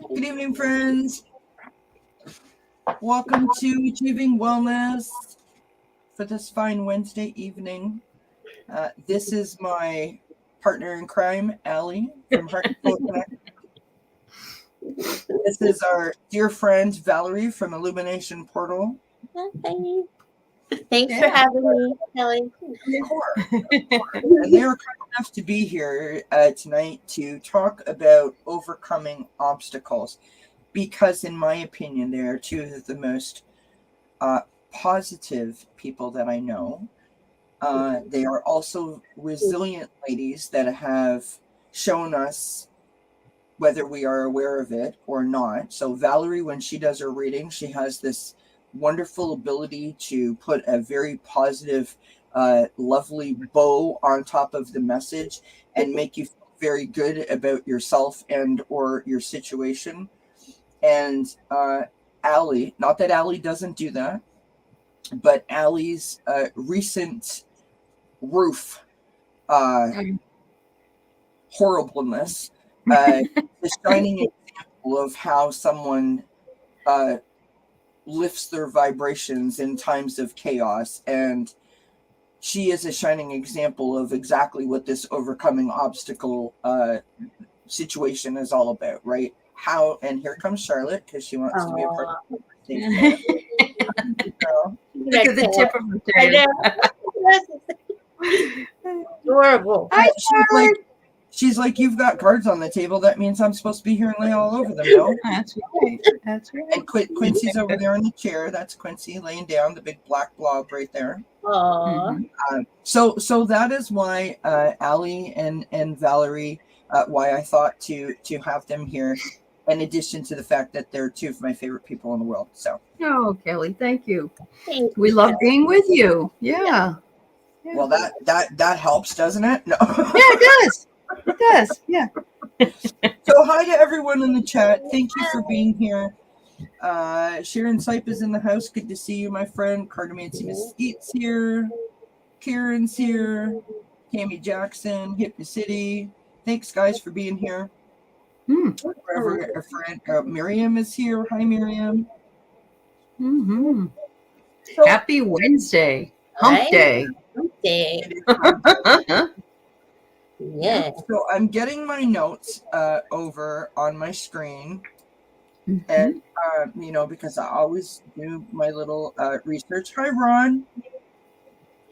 Good evening, friends. Welcome to Achieving Wellness for this fine Wednesday evening. This is my partner in crime, Allie from Heart and Soul Connect. This is our dear friend, Valerie from Illumination Portal. Hi. Thanks for having me, Kelly. Of course. And they were kind enough to be here tonight to talk about overcoming obstacles. Because in my opinion, they are two of the most positive people that I know. They are also resilient ladies that have shown us whether we are aware of it or not. So Valerie, when she does her reading, she has this wonderful ability to put a very positive, lovely bow on top of the message and make you feel very good about yourself and or your situation. And Allie, not that Allie doesn't do that, but Allie's recent roof horribleness is shining example of how someone lifts their vibrations in times of chaos. And she is a shining example of exactly what this overcoming obstacle situation is all about, right? How, and here comes Charlotte because she wants to be a part of the conversation. Look at the tip of the tail. Adorable. Hi, Charlotte. She's like, you've got cards on the table. That means I'm supposed to be here and lay all over them, no? That's right. That's right. And Quincy's over there in the chair. That's Quincy laying down, the big black blob right there. Aww. So that is why Allie and Valerie, why I thought to have them here, in addition to the fact that they're two of my favorite people in the world. So. Oh, Kelly, thank you. Thank We you. love being with you. Yeah. Well, that helps, doesn't it? No. Yeah, it does. It does. Yeah. So hi to everyone in the chat. Thank you for being here. Sharon Sipe is in the house. Good to see you, my friend. Cardamancy Mesquite's here. Kieran's here. Tammy Jackson, Hippie City. Thanks, guys, for being here. Wherever a friend, Miriam is here. Hi, Miriam. Mm-hmm. So, Happy Wednesday. Hump Right? day. Okay. Yes. So I'm getting my notes over on my screen. Mm-hmm. And, because I always do my little research. Hi, Ron.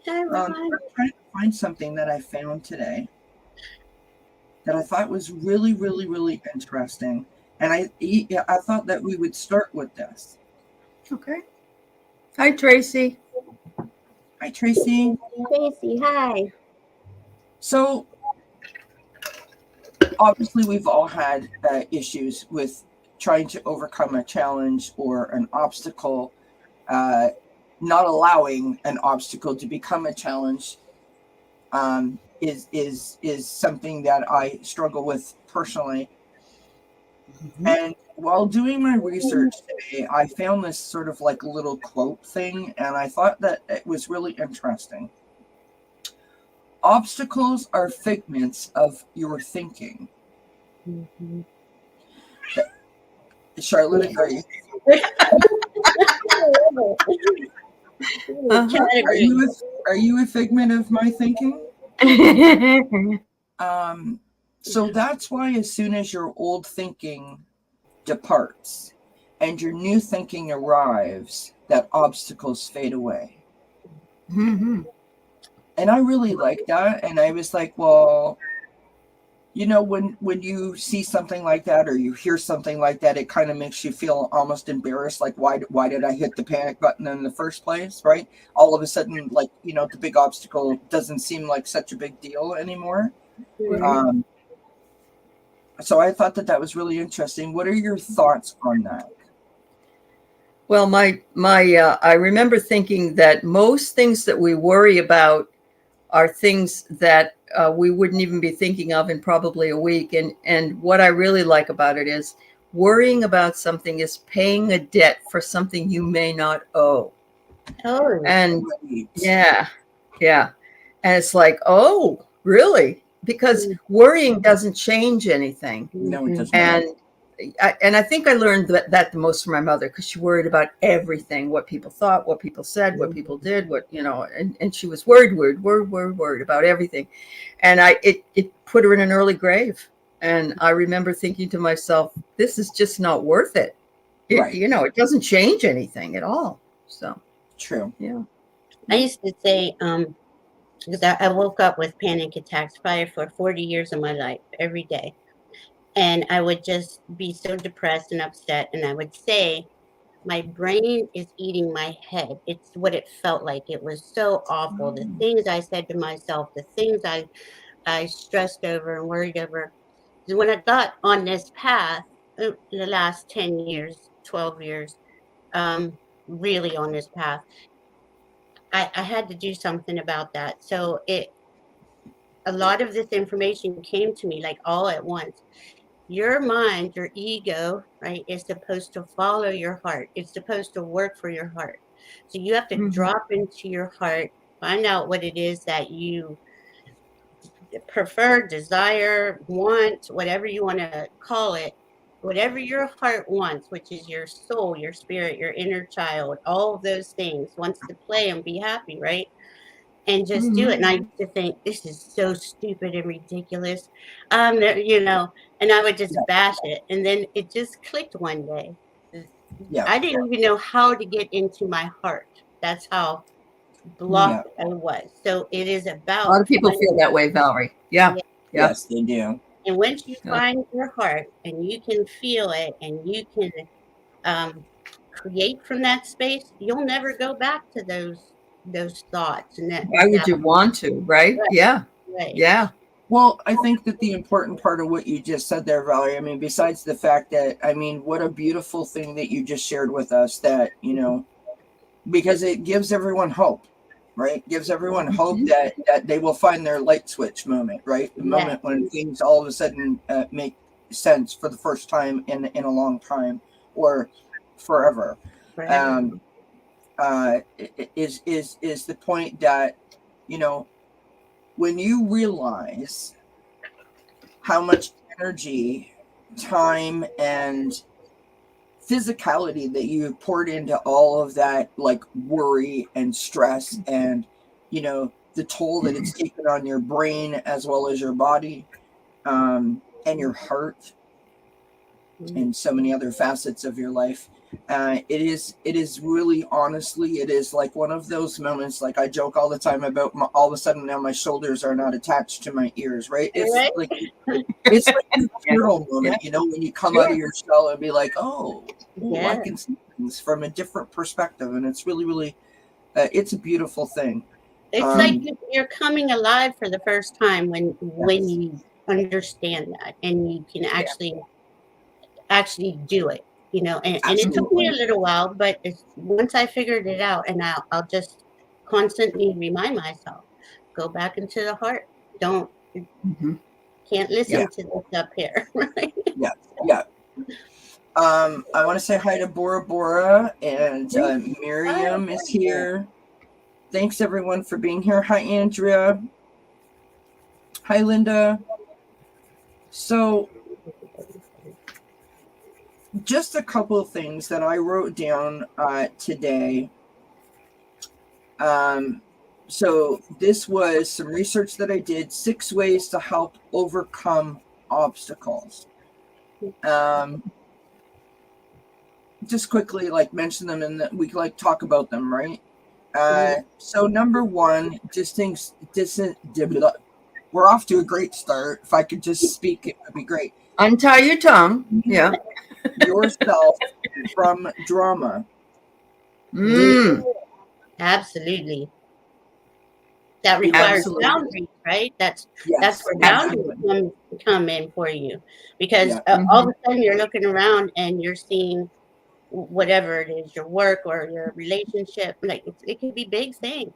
Hi, Ron. I'm trying to find something that I found today that I thought was really, really, really interesting. And I thought that we would start with this. Okay. Hi, Tracy. Hi, Tracy. Tracy, hi. So, obviously, we've all had issues with trying to overcome a challenge or an obstacle, not allowing an obstacle to become a challenge. Is something that I struggle with personally. Mm-hmm. And while doing my research today, I found this sort of like little quote thing, and I thought that it was really interesting. Obstacles are figments of your thinking. Mm-hmm. Charlotte agrees. Are you a figment of my thinking? So that's why as soon as your old thinking departs and your new thinking arrives, that obstacles fade away. Mm-hmm. And I really like that. And I was like, well, when you see something like that or you hear something like that, it kind of makes you feel almost embarrassed. Like, why did I hit the panic button in the first place? Right. All of a sudden, like, the big obstacle doesn't seem like such a big deal anymore. Mm-hmm. So I thought that was really interesting. What are your thoughts on that? Well, I remember thinking that most things that we worry about are things that we wouldn't even be thinking of in probably a week. And what I really like about it is worrying about something is paying a debt for something you may not owe. Oh. And yeah. And it's like, oh, really? Because worrying doesn't change anything. No, it doesn't. And I think I learned that the most from my mother, because she worried about everything, what people thought, what people said, what people did, what, and she was worried about everything. And it put her in an early grave. And I remember thinking to myself, this is just not worth it. Right. It doesn't change anything at all. So, True. yeah. I used to say, because I woke up with panic attacks probably for 40 years of my life, every day. And I would just be so depressed and upset. And I would say, my brain is eating my head. It's what it felt like. It was so awful. The things I said to myself, the things I stressed over and worried over. When I got on this path, the last 10 years, 12 years, really on this path, I had to do something about that. So a lot of this information came to me like all at once. Your mind, your ego, right, is supposed to follow your heart. It's supposed to work for your heart. So you have to drop into your heart, find out what it is that you prefer, desire, want, whatever you want to call it, whatever your heart wants, which is your soul, your spirit, your inner child, all of those things, wants to play and be happy, right? And just do it. And I used to think, this is so stupid and ridiculous, and I would just bash it. And then it just clicked one day. I didn't even know how to get into my heart. That's how blocked I was. So it is about A lot of people feel that way, Valerie. Yeah. Yes, they do. And once you find your heart and you can feel it and you can create from that space, you'll never go back to those thoughts. And why would you want to, right? Yeah. Right. Yeah. Well, I think that the important part of what you just said there, Valerie, I mean, besides the fact that, I mean, what a beautiful thing that you just shared with us, that, because it gives everyone hope, right? Gives everyone hope that they will find their light switch moment, right? The moment when things all of a sudden make sense for the first time in a long time, or forever. Is the point that, when you realize how much energy, time, and physicality that you poured into all of that, like worry and stress and, the toll that it's taken on your brain as well as your body, and your heart, and so many other facets of your life. It is really, honestly, it is like one of those moments, like I joke all the time about all of a sudden now my shoulders are not attached to my ears, right? It's like a turtle moment, when you come out of your shell and be like, I can see things from a different perspective. And it's really, really, it's a beautiful thing. It's like you're coming alive for the first time when you understand that and you can actually do it. And it took me a little while, but once I figured it out, and I'll just constantly remind myself, go back into the heart. Can't listen to this up here. Right? Yeah. I want to say hi to Bora Bora, and Miriam is here. Thanks everyone for being here. Hi, Andrea. Hi, Linda. So, just a couple of things that I wrote down today. So this was some research that I did, 6 ways to help overcome obstacles. Just quickly, mention them, and we talk about them, right? So number 1, we're off to a great start. If I could just speak, it would be great. Untie your tongue. Yeah. Yourself from drama. Absolutely. That requires boundaries, right? That's where boundaries come in for you, because all of a sudden you're looking around and you're seeing whatever it is, your work or your relationship, it can be big things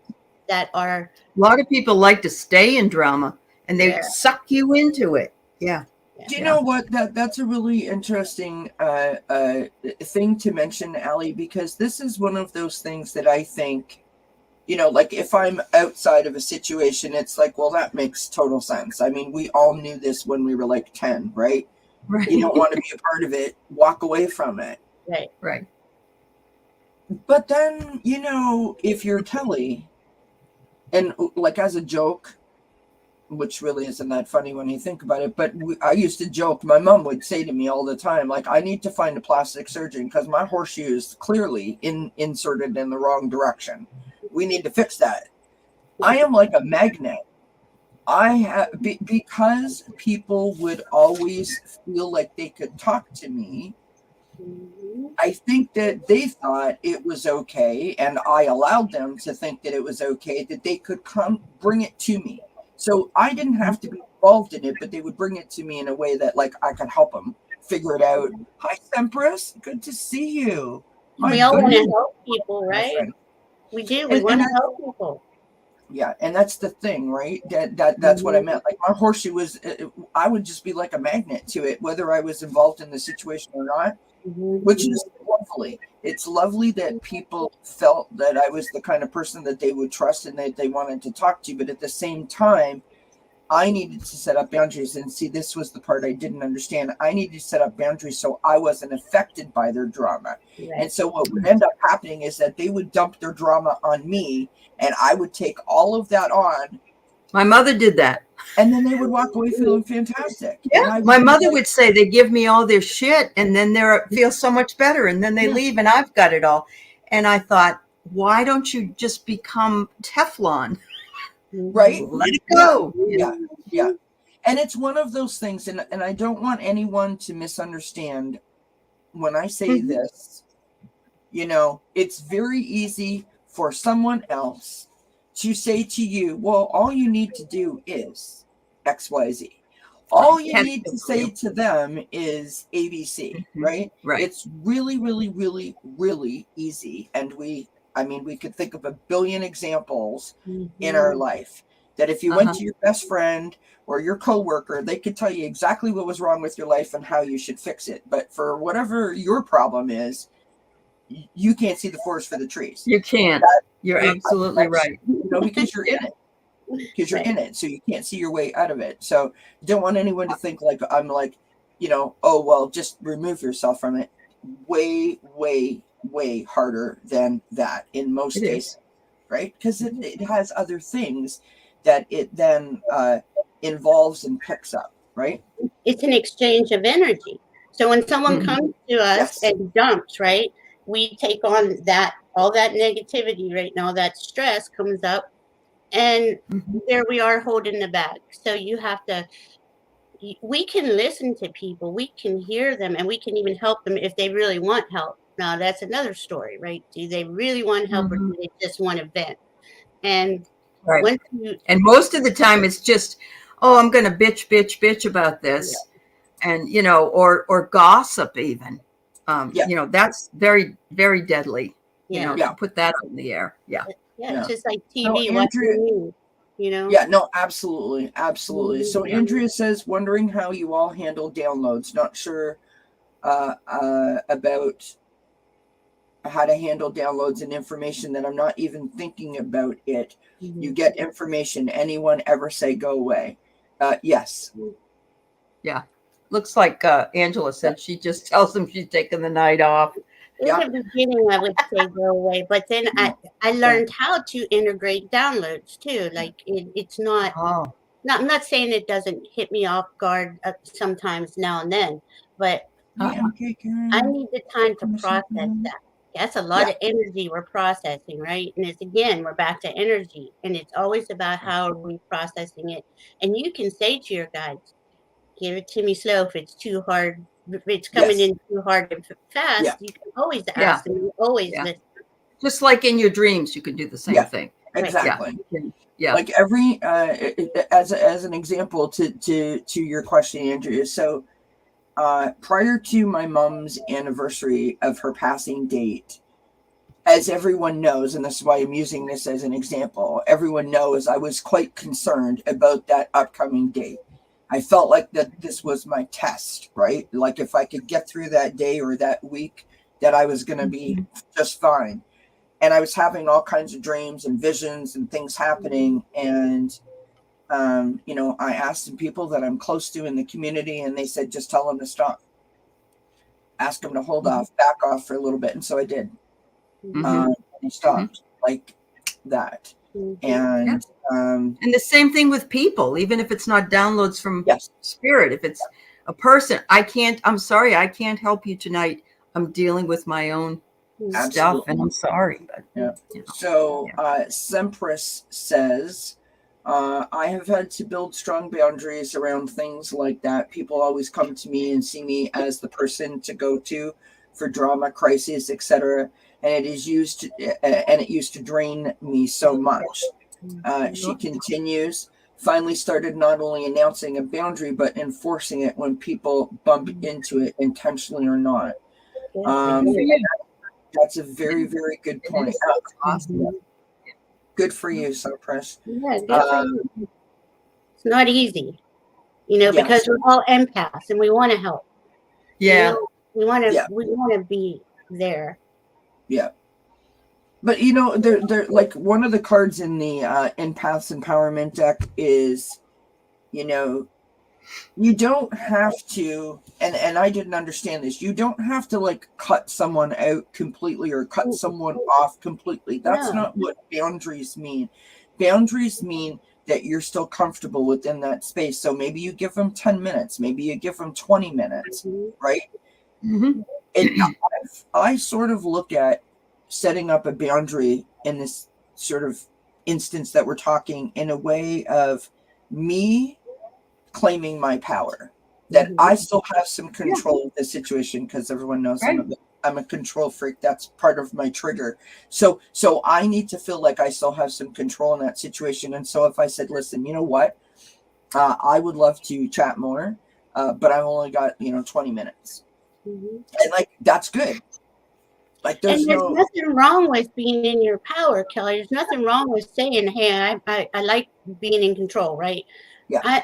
that are. A lot of people like to stay in drama and they suck you into it. Yeah. Do you know what? That's a really interesting thing to mention, Allie, because this is one of those things that I think, if I'm outside of a situation, it's like, well, that makes total sense. I mean, we all knew this when we were 10, right? Right. You don't want to be a part of it. Walk away from it. Right. Right. But then, you know, if you're Kelly, and like as a joke, which really isn't that funny when you think about it, but I used to joke. My mom would say to me all the time, like, I need to find a plastic surgeon because my horseshoe is clearly inserted in the wrong direction. We need to fix that. I am like a magnet. I have because people would always feel like they could talk to me. I think that they thought it was okay, and I allowed them to think that it was okay, that they could come bring it to me. So I didn't have to be involved in it, but they would bring it to me in a way that, like, I could help them figure it out. Hi, Empress. Good to see you. We all want to help people, right? We do. We want to help people. Yeah, and that's the thing, right? That's what I meant. Like my horseshoe was, I would just be like a magnet to it, whether I was involved in the situation or not. Which is lovely. It's lovely that people felt that I was the kind of person that they would trust and that they wanted to talk to. But at the same time, I needed to set up boundaries. And see, this was the part I didn't understand. I needed to set up boundaries so I wasn't affected by their drama. Right. And so what would end up happening is that they would dump their drama on me, and I would take all of that on. My mother did that. And then they would walk away feeling fantastic. Yeah, my mother would say they give me all their shit and then they feel so much better. And then they leave and I've got it all. And I thought, why don't you just become Teflon? Right? Let it go. Yeah. And it's one of those things, and I don't want anyone to misunderstand when I say this. You know, it's very easy for someone else to say to you, well, all you need to do is XYZ. All you need to say to them is ABC, right? Right. It's really, really, really, really easy. And we could think of a billion examples in our life that if you went to your best friend or your coworker, they could tell you exactly what was wrong with your life and how you should fix it. But for whatever your problem is, you can't see the forest for the trees. You can't. You're absolutely right. You know, because you're in it. Because you're in it, so you can't see your way out of it. So you don't want anyone to think like I'm like, you know, oh well, just remove yourself from it. Way, way, way harder than that in most cases, right? Because it has other things that it then involves and picks up, right? It's an exchange of energy. So when someone comes to us and dumps, right, we take on that, all that negativity, right, and all that stress comes up. And there we are holding the bag. So you have to, we can listen to people, we can hear them, and we can even help them if they really want help. Now, that's another story, right? Do they really want help or do they just want to vent? And and most of the time it's just, oh, I'm going to bitch about this. Yeah. And, you know, or gossip even. You know, that's very, very deadly, you know, to put that in the air. Yeah. Yeah, it's just like TV, watching news, you know? Yeah, no, absolutely. Absolutely. So Andrea says, wondering how you all handle downloads. Not sure about how to handle downloads and information that I'm not even thinking about it. You get information. Anyone ever say go away? Yes. Yeah. Looks like Angela said she just tells them she's taking the night off. In the beginning, I would say go away, but then I learned how to integrate downloads too. Like it's not, I'm not saying it doesn't hit me off guard sometimes now and then, but I need the time to process that. That's a lot of energy we're processing, right? And it's again, we're back to energy, and it's always about how are we processing it. And you can say to your guides, give it to me slow if it's too hard. If it's coming in too hard and fast, you can always ask them. You always listen. Just like in your dreams, you can do the same thing. Exactly. Yeah. Like every as an example to your question, Andrea. So prior to my mom's anniversary of her passing date, as everyone knows, and this is why I'm using this as an example, everyone knows I was quite concerned about that upcoming date. I felt like that this was my test, right? Like if I could get through that day or that week, that I was going to be just fine. And I was having all kinds of dreams and visions and things happening. And You know, I asked some people that I'm close to in the community, and they said, just tell them to stop. Ask them to hold off, back off for a little bit. And so I did. And they stopped like that. And and the same thing with people, even if it's not downloads from yes, spirit, if it's a person, I'm sorry, I can't help you tonight. I'm dealing with my own stuff, and I'm sorry. But, yeah. So Sempris says, I have had to build strong boundaries around things like that. People always come to me and see me as the person to go to for drama, crises, etc. And it used to drain me so much. She continues, finally started not only announcing a boundary, but enforcing it when people bump into it intentionally or not. That's a very, very good point. Awesome. Good for you, Cypress. Yeah, good for you. It's not easy, you know, because we're all empaths and we want to help. Yeah. We want to be there. Yeah. But you know, they're like one of the cards in the empaths empowerment deck is, you know, you don't have to, and I didn't understand this, you don't have to like cut someone out completely or cut someone off completely. That's not what boundaries mean. Boundaries mean that you're still comfortable within that space. So maybe you give them 10 minutes, maybe you give them 20 minutes, right? And I sort of look at setting up a boundary in this sort of instance that we're talking in a way of me claiming my power, that I still have some control of the situation, because everyone knows I'm a control freak. That's part of my trigger. So I need to feel like I still have some control in that situation. And so if I said, listen, you know what, I would love to chat more, but I've only got 20 minutes, and like that's good. Like there's nothing wrong with being in your power, Kelly. There's nothing wrong with saying, hey, I like being in control, right? Yeah.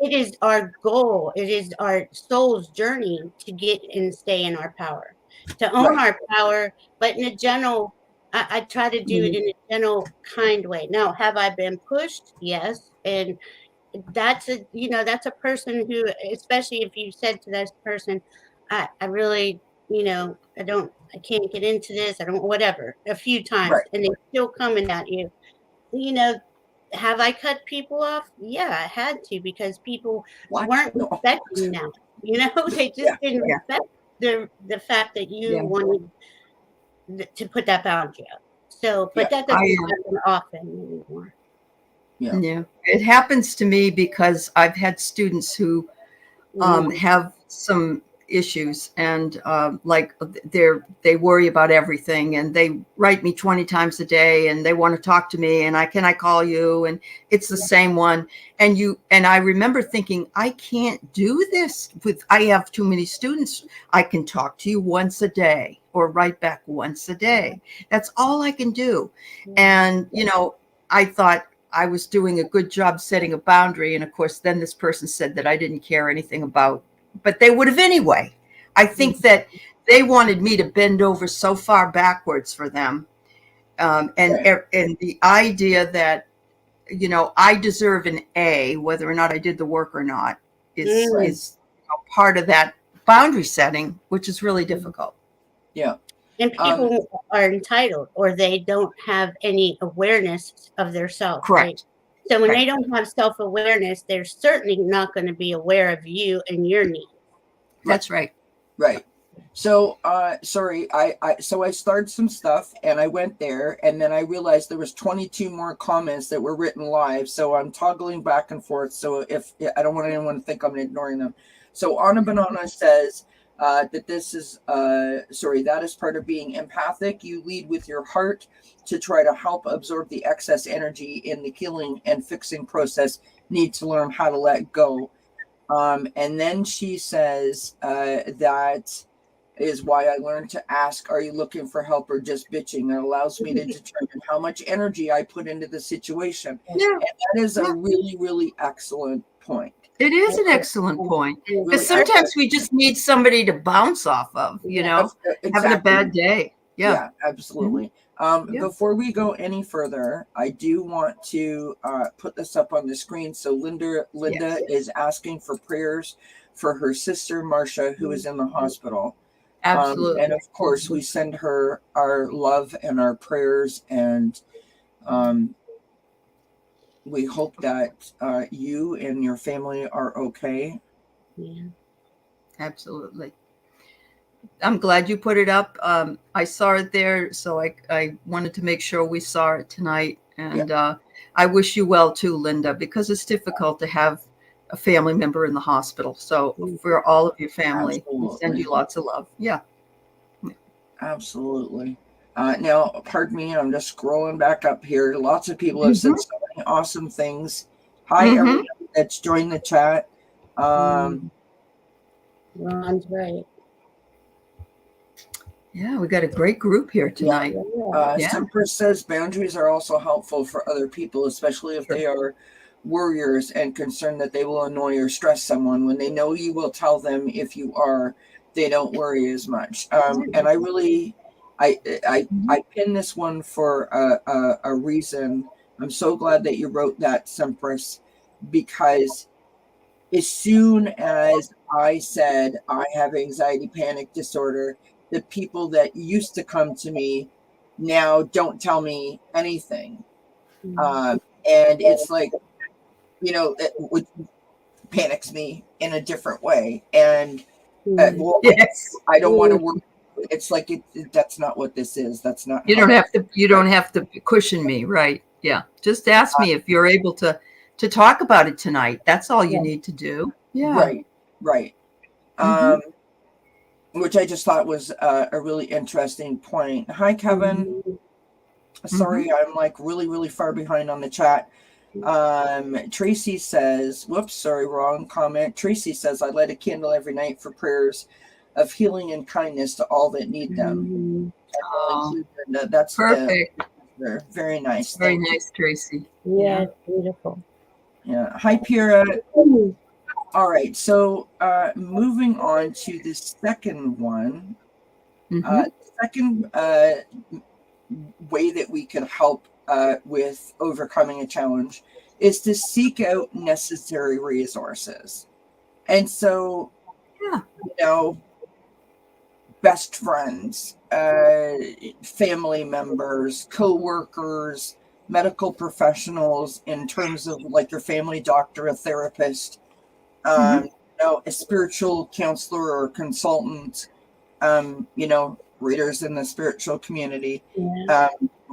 It is our goal. It is our soul's journey to get and stay in our power, to own our power, but in a gentle, I try to do it in a gentle, kind way. Now, have I been pushed? Yes. And that's a person who, especially if you said to this person, I really, I can't get into this. I don't, whatever, a few times, and they're still coming at you. Have I cut people off? Yeah, I had to, because people weren't respecting now. They just didn't respect the fact that you wanted to put that boundary up. So, but that doesn't happen often anymore. Yeah, it happens to me because I've had students who have some issues, and like they worry about everything, and they write me 20 times a day, and they want to talk to me, and can I call you? And it's the same one. And I remember thinking, I can't do this I have too many students. I can talk to you once a day or write back once a day. That's all I can do. And I thought I was doing a good job setting a boundary. And of course, then this person said that I didn't care anything about, but they would have anyway. I think that they wanted me to bend over so far backwards for them. And the idea that, I deserve an A, whether or not I did the work or not, is part of that boundary setting, which is really difficult. Yeah. And people are entitled, or they don't have any awareness of their self. Correct. Right? So when they don't have self-awareness, they're certainly not going to be aware of you and your needs. That's right. Right. So, sorry, I started some stuff, and I went there, and then I realized there was 22 more comments that were written live. So I'm toggling back and forth. So if I don't want anyone to think I'm ignoring them. So Anna Banana says, that this is that is part of being empathic. You lead with your heart to try to help absorb the excess energy in the healing and fixing process. Need to learn how to let go. And then she says that is why I learned to ask, are you looking for help or just bitching? It allows me to determine how much energy I put into the situation. And that is a really, really excellent point. It is an excellent point, because sometimes we just need somebody to bounce off of, having a bad day. Yeah. absolutely. Yeah. Before we go any further, I do want to put this up on the screen. So Linda Yes. is asking for prayers for her sister Marcia, who is in the hospital. Absolutely. And of course, we send her our love and our prayers, and we hope that you and your family are okay. Yeah. Absolutely. I'm glad you put it up. I saw it there, so I wanted to make sure we saw it tonight. And I wish you well too, Linda, because it's difficult to have a family member in the hospital. So for all of your family, we send Absolutely. you lots of love. Yeah. Absolutely. Now, pardon me, I'm just scrolling back up here. Lots of people have said so many awesome things. Hi, everybody that's joined the chat. Ron's right. Yeah, we got a great group here tonight. Yeah. Semper says boundaries are also helpful for other people, especially if they are worriers and concerned that they will annoy or stress someone. When they know you will tell them if you are, they don't worry as much. And I really, I pin this one for a reason. I'm so glad that you wrote that, Sempress, because as soon as I said I have anxiety panic disorder, the people that used to come to me now don't tell me anything. And it's like, it panics me in a different way. And well, Yes. I don't want to work. It's like that's not what this is. That's not. You don't have to cushion me, right? Yeah. Just ask me if you're able to talk about it tonight. That's all you need to do. Yeah. Right. Which I just thought was a really interesting point. Hi, Kevin. Sorry, I'm like really, really far behind on the chat. Tracy says, whoops, sorry, wrong comment. Tracy says, I light a candle every night for prayers of healing and kindness to all that need them. That's perfect. Very nice. Very nice, Tracy. Yeah, beautiful. Yeah. Hi, Pira. All right. So moving on to the second one. Second way that we can help with overcoming a challenge is to seek out necessary resources. And so, best friends, family members, co-workers, medical professionals in terms of like your family doctor, a therapist, a spiritual counselor or consultant, readers in the spiritual community,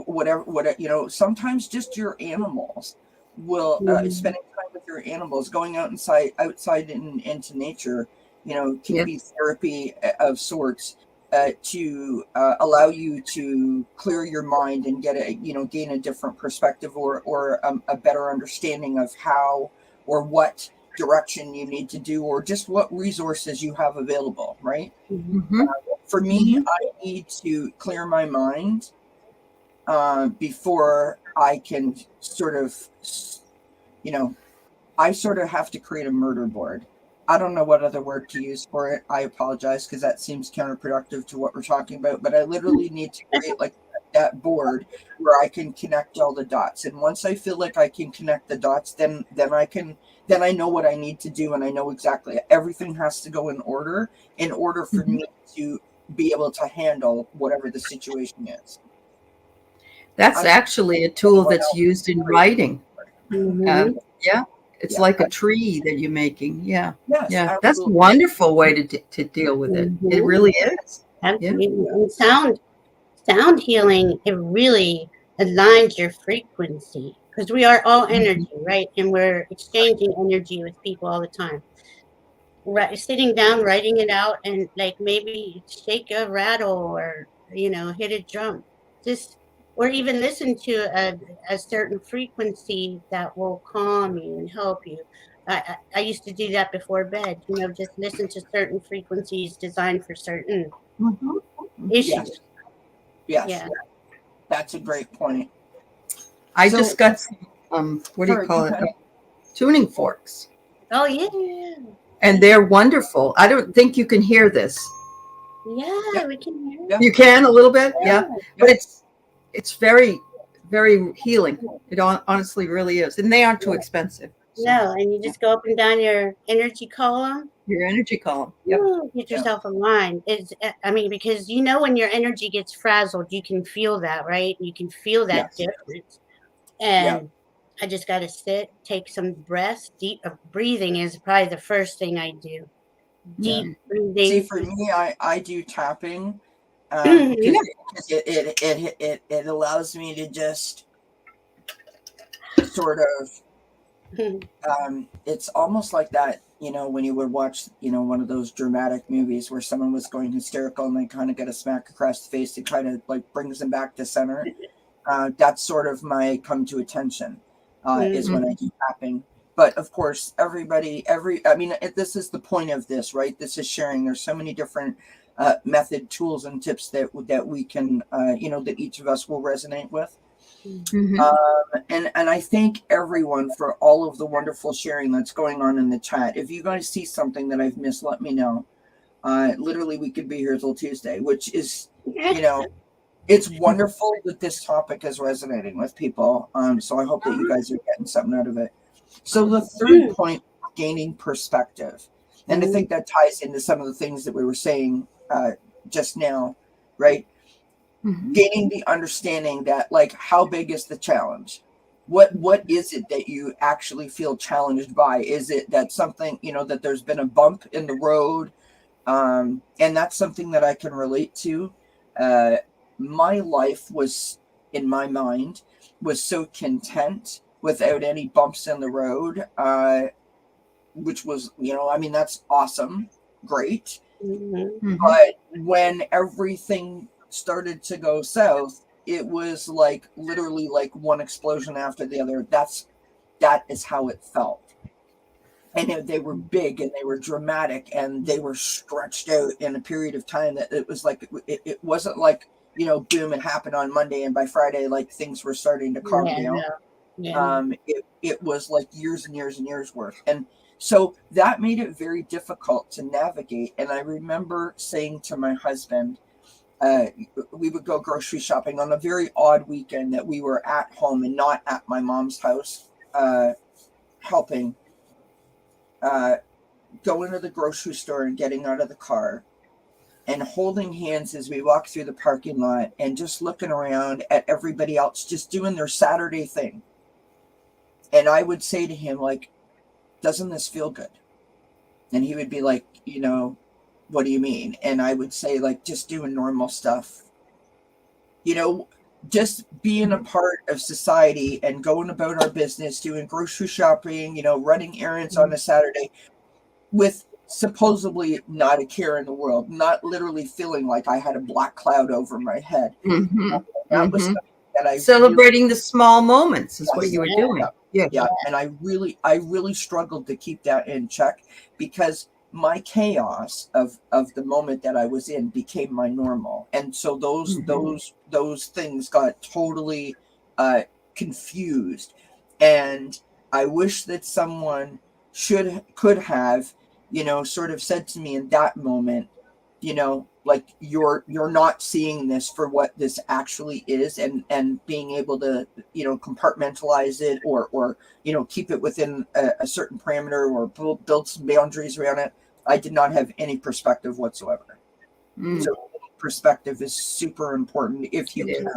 whatever, sometimes just your animals will, spending time with your animals, going outside into nature, can be therapy of sorts, to allow you to clear your mind and gain a different perspective or a better understanding of how or what direction you need to do, or just what resources you have available, right? For me, I need to clear my mind before I can sort of, I sort of have to create a murder board. I don't know what other word to use for it. I apologize because that seems counterproductive to what we're talking about, but I literally need to create like that board where I can connect all the dots. And once I feel like I can connect the dots, then I know what I need to do, and I know exactly everything has to go in order for me to be able to handle whatever the situation is. That's actually a tool that's used in writing. It's like a tree that you're making. Yeah. Yes, yeah. That's a wonderful way to deal with it. It really is. Absolutely. And sound healing, it really aligns your frequency, because we are all energy, right? And we're exchanging energy with people all the time. Sitting down, writing it out, and like maybe shake a rattle or hit a drum, or even listen to a certain frequency that will calm you and help you. I used to do that before bed, just listen to certain frequencies designed for certain issues. Yes. Yeah. That's a great point. I just got some, what do you call it? Tuning forks. Oh, yeah. And they're wonderful. I don't think you can hear this. Yeah, Yeah. we can hear. Yeah. You can a little bit, yeah. Yeah. But it's very, very healing. It honestly really is, and they aren't too expensive. So No, and you just go up and down your energy column. your energy column. Yep. Ooh, get Yeah. yourself aligned. I mean, because you know when your energy gets frazzled, you can feel that, right? You can feel that Yes. difference. And I just got to sit, take some breaths. Deep breathing is probably the first thing I do. Deep breathing. See, for me, I do tapping Mhm. because it allows me to just sort of it's almost like that, when you would watch, one of those dramatic movies where someone was going hysterical and they kind of get a smack across the face. It kind of like brings them back to center. That's sort of my come to attention is when I do tapping. But of course, this is the point of this, right? This is sharing. There's so many different method, tools, and tips that we can, that each of us will resonate with. Mhm. And I thank everyone for all of the wonderful sharing that's going on in the chat. If you guys see something that I've missed, let me know. Literally, we could be here till Tuesday, which is, it's wonderful that this topic is resonating with people. So I hope that you guys are getting something out of it. So the third point, gaining perspective. And I think that ties into some of the things that we were saying just now, right? Gaining the understanding that, like, how big is the challenge? What is it that you actually feel challenged by? Is it that something, that there's been a bump in the road? And that's something that I can relate to. My life was, in my mind, was so content without any bumps in the road, which was, that's awesome, great. But when everything started to go south, it was like literally like one explosion after the other. That is how it felt. And they were big and they were dramatic and they were stretched out in a period of time that it was like, it wasn't like, boom, it happened on Monday and by Friday, like things were starting to calm down. It was like years and years and years worth. And so that made it very difficult to navigate. And I remember saying to my husband, we would go grocery shopping on a very odd weekend that we were at home and not at my mom's house, helping, go into the grocery store and getting out of the car and holding hands as we walk through the parking lot and just looking around at everybody else just doing their Saturday thing. And I would say to him, like, doesn't this feel good? And he would be like, what do you mean? And I would say, like, just doing normal stuff. Just being a part of society and going about our business, doing grocery shopping, running errands on a Saturday with supposedly not a care in the world, not literally feeling like I had a black cloud over my head. That was something that I celebrating the small moments is what you were doing. Yeah. And I really struggled to keep that in check because my chaos of the moment that I was in became my normal. And so those things got totally confused. And I wish that someone could have, sort of said to me in that moment, like you're not seeing this for what this actually is, and being able to, compartmentalize it or keep it within a certain parameter or build some boundaries around it. I did not have any perspective whatsoever. So perspective is super important if you can.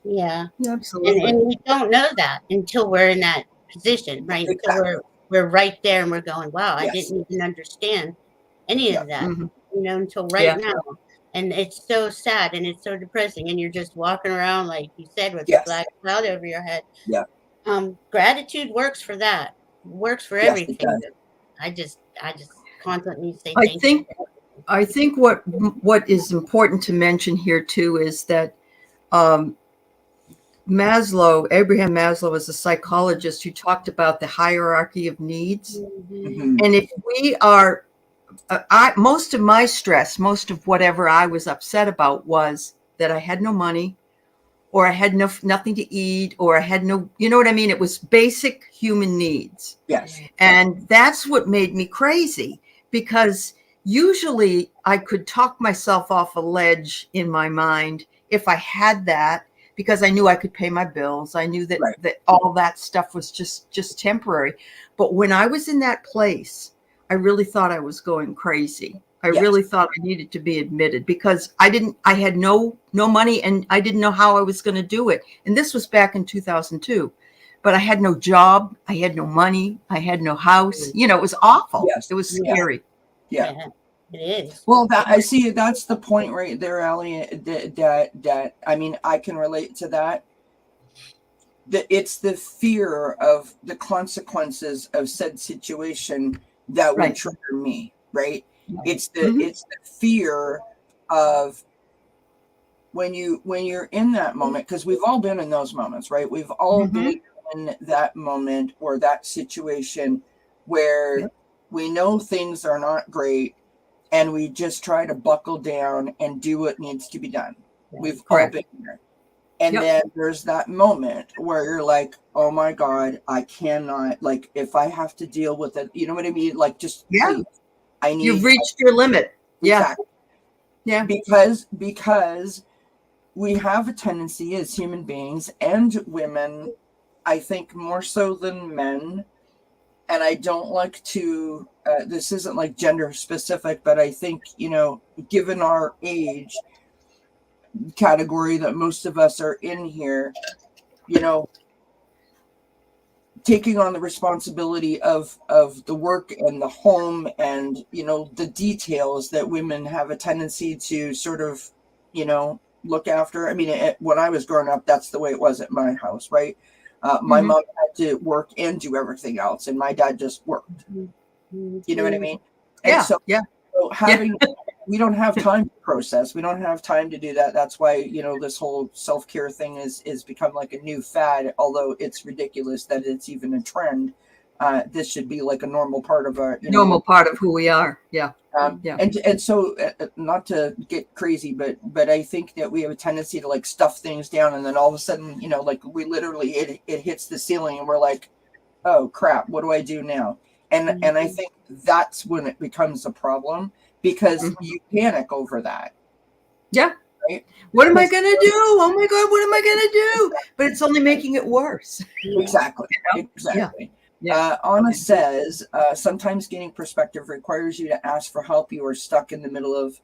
Yeah, Absolutely. and we don't know that until we're in that position, right? Exactly. Until we're right there and we're going, wow, I Yes. didn't even understand any of that, until Yeah. now. And it's so sad and it's so depressing. And you're just walking around, like you said, with a Yes. black cloud over your head. Yeah. Gratitude works for that. Works for Yes, it everything. does. I just constantly say I thank think you. I think what is important to mention here too is that Abraham Maslow is a psychologist who talked about the hierarchy of needs. Mhm. And if we are, most of my stress, most of whatever I was upset about was that I had no money, or I had nothing to eat, or I had no, you know what I mean? It was basic human needs. Yes. And that's what made me crazy, because usually I could talk myself off a ledge in my mind if I had that, because I knew I could pay my bills. I knew that, Right. that all that stuff was just temporary. But when I was in that place, I really thought I was going crazy. I Yes. really thought I needed to be admitted, because I had no money, and I didn't know how I was going to do it. And this was back in 2002. But I had no job, I had no money, I had no house. You know, it was awful. Yes. It was Yeah. scary. Yeah. It is. Well, that I see. That's the point right there, Allie. That I mean, I can relate to that. It's the fear of the consequences of said situation that would Right. trigger me. Right. It's the Mhm. it's the fear of when you're in that moment, because we've all been in those moments, right? We've all Mhm. been in that moment or that situation where Yep. we know things are not great, and we just try to buckle down and do what needs to be done. We've all Correct. been there. And Yep. then there's that moment where you're like, oh my God, I cannot, like, if I have to deal with it, you know what I mean? Like, just Yeah. please, I need. You've reached your limit. Yeah. Exactly. Yeah. Because we have a tendency as human beings and women, I think more so than men, and I don't like to, this isn't like gender specific, but I think, you know, given our age category that most of us are in here, you know, taking on the responsibility of the work and the home and, you know, the details that women have a tendency to sort of, you know, look after. I mean, when I was growing up, that's the way it was at my house, right? My Mhm. mom had to work and do everything else, and my dad just worked. You know what I mean? And Yeah. Yeah. so having, we don't have time to process. We don't have time to do that. That's why, you know, this whole self-care thing is become like a new fad, although it's ridiculous that it's even a trend. This should be like a normal part of our, you know, Normal part of who we are. Yeah. Yeah. and so not to get crazy, but I think that we have a tendency to like stuff things down, and then all of a sudden, you know, like we literally it hits the ceiling, and we're like, oh crap, what do I do now? And I think that's when it becomes a problem, because Mhm. you panic over that. Yeah. Right? What am I going to do? Oh my God, what am I going to do? But it's only making it worse. Exactly. You know? Exactly. Yeah. Anna says, sometimes gaining perspective requires you to ask for help. You are stuck in the middle of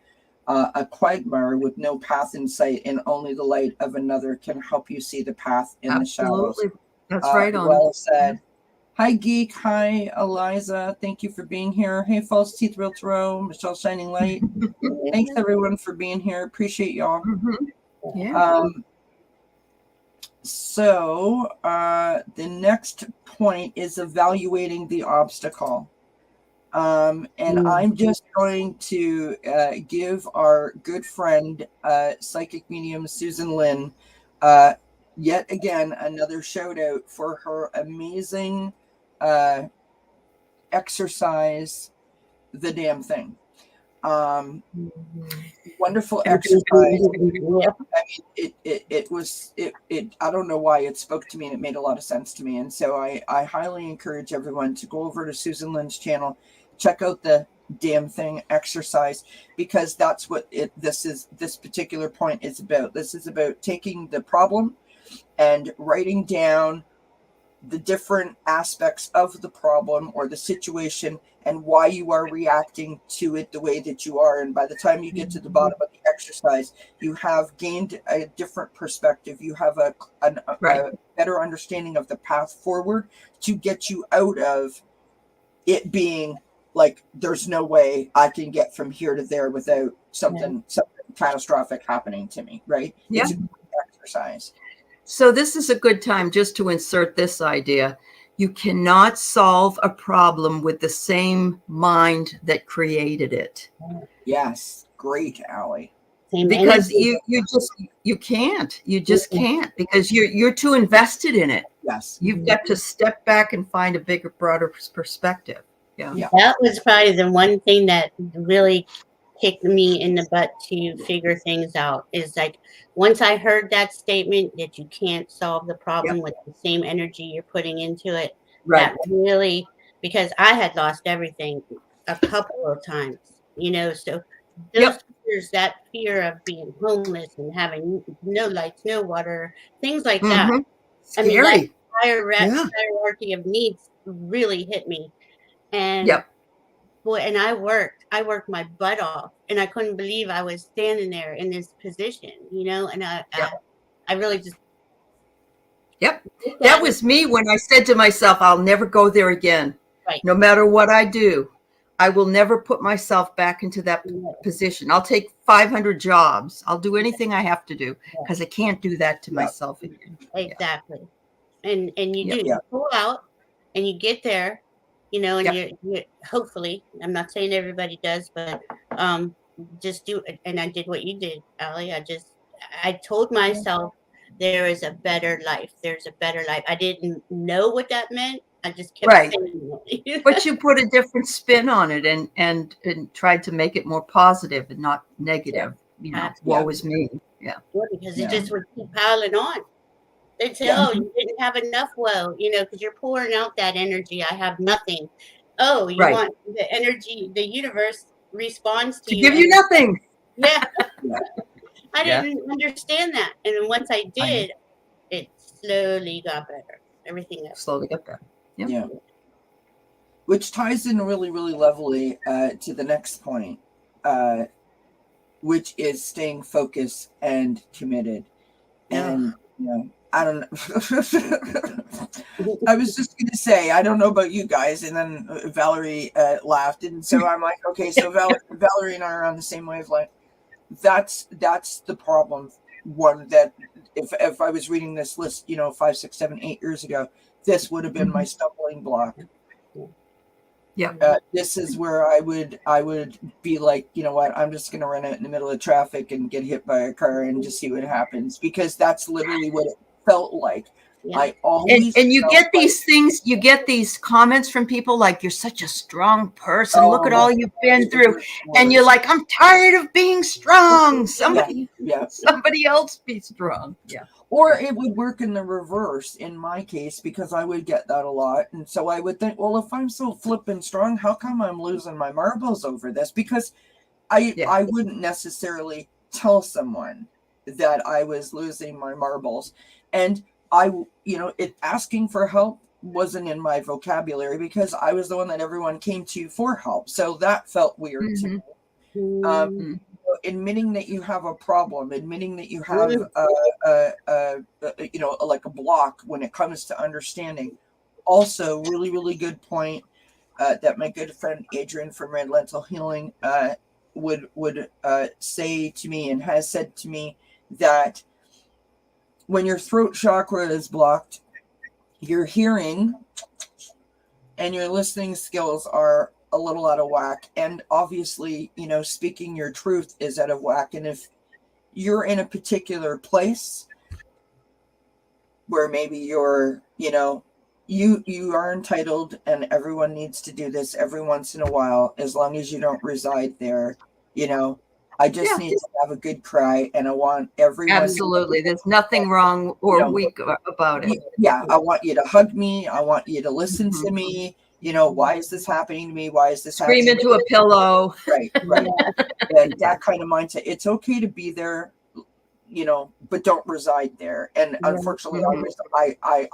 a quagmire with no path in sight, and only the light of another can help you see the path in the shallows. Absolutely. That's right on. Well said. Hi, Geek. Hi, Eliza. Thank you for being here. Hey, False Teeth Realtor, Michelle Shining Light. Thanks, everyone, for being here. Appreciate y'all. Mhm. Yeah. So the next point is evaluating the obstacle. And I'm just going to give our good friend, psychic medium Susan Lynn, yet again another shout out for her amazing exercise, The Damn Thing. Wonderful exercise. I mean, it I don't know why it spoke to me, and it made a lot of sense to me. And so I highly encourage everyone to go over to Susan Lynn's channel, check out the Damn Thing exercise, because that's what this particular point is about. This is about taking the problem and writing down the different aspects of the problem or the situation and why you are reacting to it the way that you are. And by the time you get to the bottom of the exercise, you have gained a different perspective. You have a better understanding of the path forward to get you out of it being like, there's no way I can get from here to there without something catastrophic happening to me, right? Yeah. It's a good exercise. So this is a good time just to insert this idea. You cannot solve a problem with the same mind that created it. Yes. Great, Allie. Because you just can't, because you're too invested in it. Yes. You've got to step back and find a bigger, broader perspective. Yeah. That was probably the one thing that really kicked me in the butt to figure things out, is like, once I heard that statement that you can't solve the problem with the same energy you're putting into it, that really, because I had lost everything a couple of times. So those Yep. fears, that fear of being homeless and having no lights, no water, things like that. Mm-hmm. I mean, that Scary. Yeah. hierarchy of needs really hit me. And Yep. boy, and I worked my butt off, and I couldn't believe I was standing there in this position, and Yep. I really just Yep. looked That at it. was me when I said to myself, I'll never go there again. Right. No matter what I do, I will never put myself back into that Yeah, position. I'll take 500 jobs. I'll do anything I have to do yeah, because I can't do that to Yeah. myself again. Yeah. exactly. And you Yep. do. Yeah. You pull out, and you get there, and Yep. you hopefully. I'm not saying everybody does, but just do it. And I did what you did, Allie. I told myself there is a better life. There's a better life. I didn't know what that meant. I just kept Right. saying it. But you put a different spin on it and tried to make it more positive and not negative. Woe is me. Yeah. Because it Yeah. just would keep piling on. They'd say, Yeah. "Oh, you didn't have enough woe, because you're pouring out that energy. I have nothing." Oh, you Right. want the energy, the universe responds to To you. give you nothing. Yeah, Yeah. I Yeah. didn't understand that. And then once I I know. did, it slowly got better. Everything else. Slowly get there. Yep. Yeah. Which ties in really, really lovely to the next point, which is staying focused and committed. And, I don't know. I was just going to say, I don't know about you guys. And then Valerie laughed. And so I'm like, okay, so Valerie and I are on the same wavelength. That's the problem. One that if I was reading this list, 5, 6, 7, 8 years ago, this would have been my stumbling block. Yeah. This is where I would be like, you know what, I'm just going to run out in the middle of traffic and get hit by a car and just see what happens, because that's literally what it felt like. Yeah. I always And you felt get like, these things, you get these comments from people like, you're such a strong person. Look at all you've been through. And you're like, I'm tired of being strong. Somebody else be strong. Yeah. or it would work in the reverse in my case, because I would get that a lot. And so I would think, well, if I'm so flippin' strong, how come I'm losing my marbles over this? Because I wouldn't necessarily tell someone that I was losing my marbles. And asking for help wasn't in my vocabulary, because I was the one that everyone came to for help. So that felt weird to me. Admitting that you have a problem, admitting that you have like a block when it comes to understanding. Also, really, really good point that my good friend Adrian from Red Lentil Healing would say to me, and has said to me, that when your throat chakra is blocked, your hearing and your listening skills are a little out of whack. And obviously, speaking your truth is out of whack. And if you're in a particular place where maybe you're, you are entitled, and everyone needs to do this every once in a while, as long as you don't reside there, I just need to have a good cry, and I want everyone. Absolutely. There's nothing wrong or weak about it. Yeah. I want you to hug me. I want you to listen to me. Why is this happening to me? Why is this Scream happening? into a pillow. Right. And that kind of mindset. It's okay to be there, but don't reside there. And unfortunately, I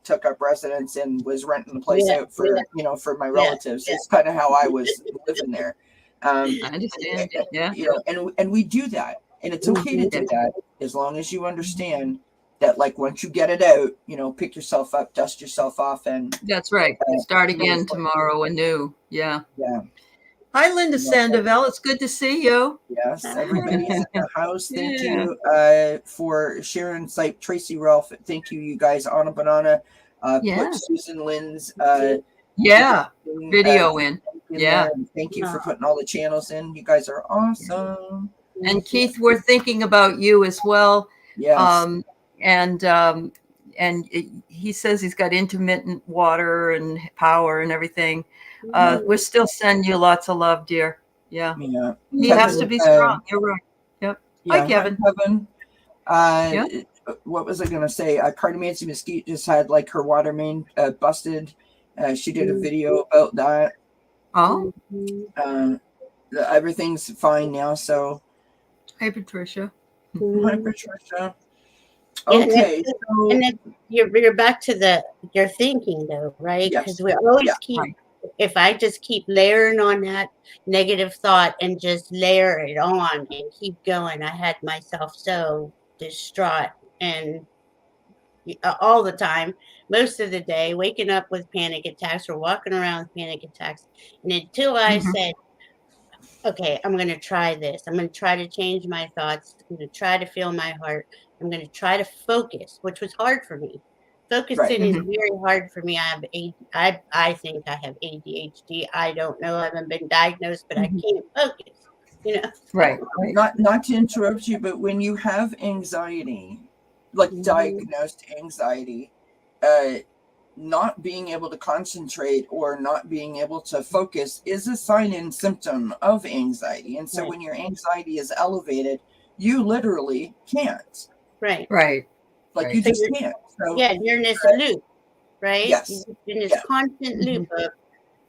took up residence and was renting the place out for, for my relatives. It's kind of how I was living there. I understand. Yeah. And we do that, and it's okay to do that, as long as you understand that, like, once you get it out, pick yourself up, dust yourself off, and that's right. Start again tomorrow anew. Yeah. Yeah. Hi, Linda Sandoval. It's good to see you. Yes, everybody's in the house. Thank you for sharing site. Tracy Ralph, thank you, you guys. Anna Banana, put Susan Lynn's video in. There. And thank you for putting all the channels in. You guys are awesome. And Keith, we're thinking about you as well. Yes. And he says he's got intermittent water and power and everything. We're still sending you lots of love, dear. Yeah. He has to be strong. You're right. Yep. Hi, Kevin. What was I going to say? Cardamancy Mesquite just had like her water main busted. She did a video about that. Oh. everything's fine now. So, Hi, Patricia. hi, Mhm. Patricia. Yeah, Okay, and so then you're back to your thinking though, right? Because yes, we always yeah, keep. Right. If I just keep layering on that negative thought and just layer it on and keep going, I had myself so distraught and all the time, most of the day, waking up with panic attacks or walking around with panic attacks. And until I Mhm. said, okay, I'm going to try this. I'm going to try to change my thoughts. I'm going to try to feel my heart. I'm going to try to focus, which was hard for me. right. Focusing is Mhm. very hard for me. I think I have ADHD. I don't know. I haven't been diagnosed, but I Mhm. can't focus. You know. Right. Right. Not to interrupt you, but when you have anxiety, like Mhm. diagnosed anxiety, uh, not being able to concentrate or not being able to focus is a sign and symptom of anxiety. And so Right. when your anxiety is elevated, you literally can't. Right. Right. Like you Right. So just can't. So yeah, you're in this loop, right? You're yes, just in this yeah, constant loop Mhm. of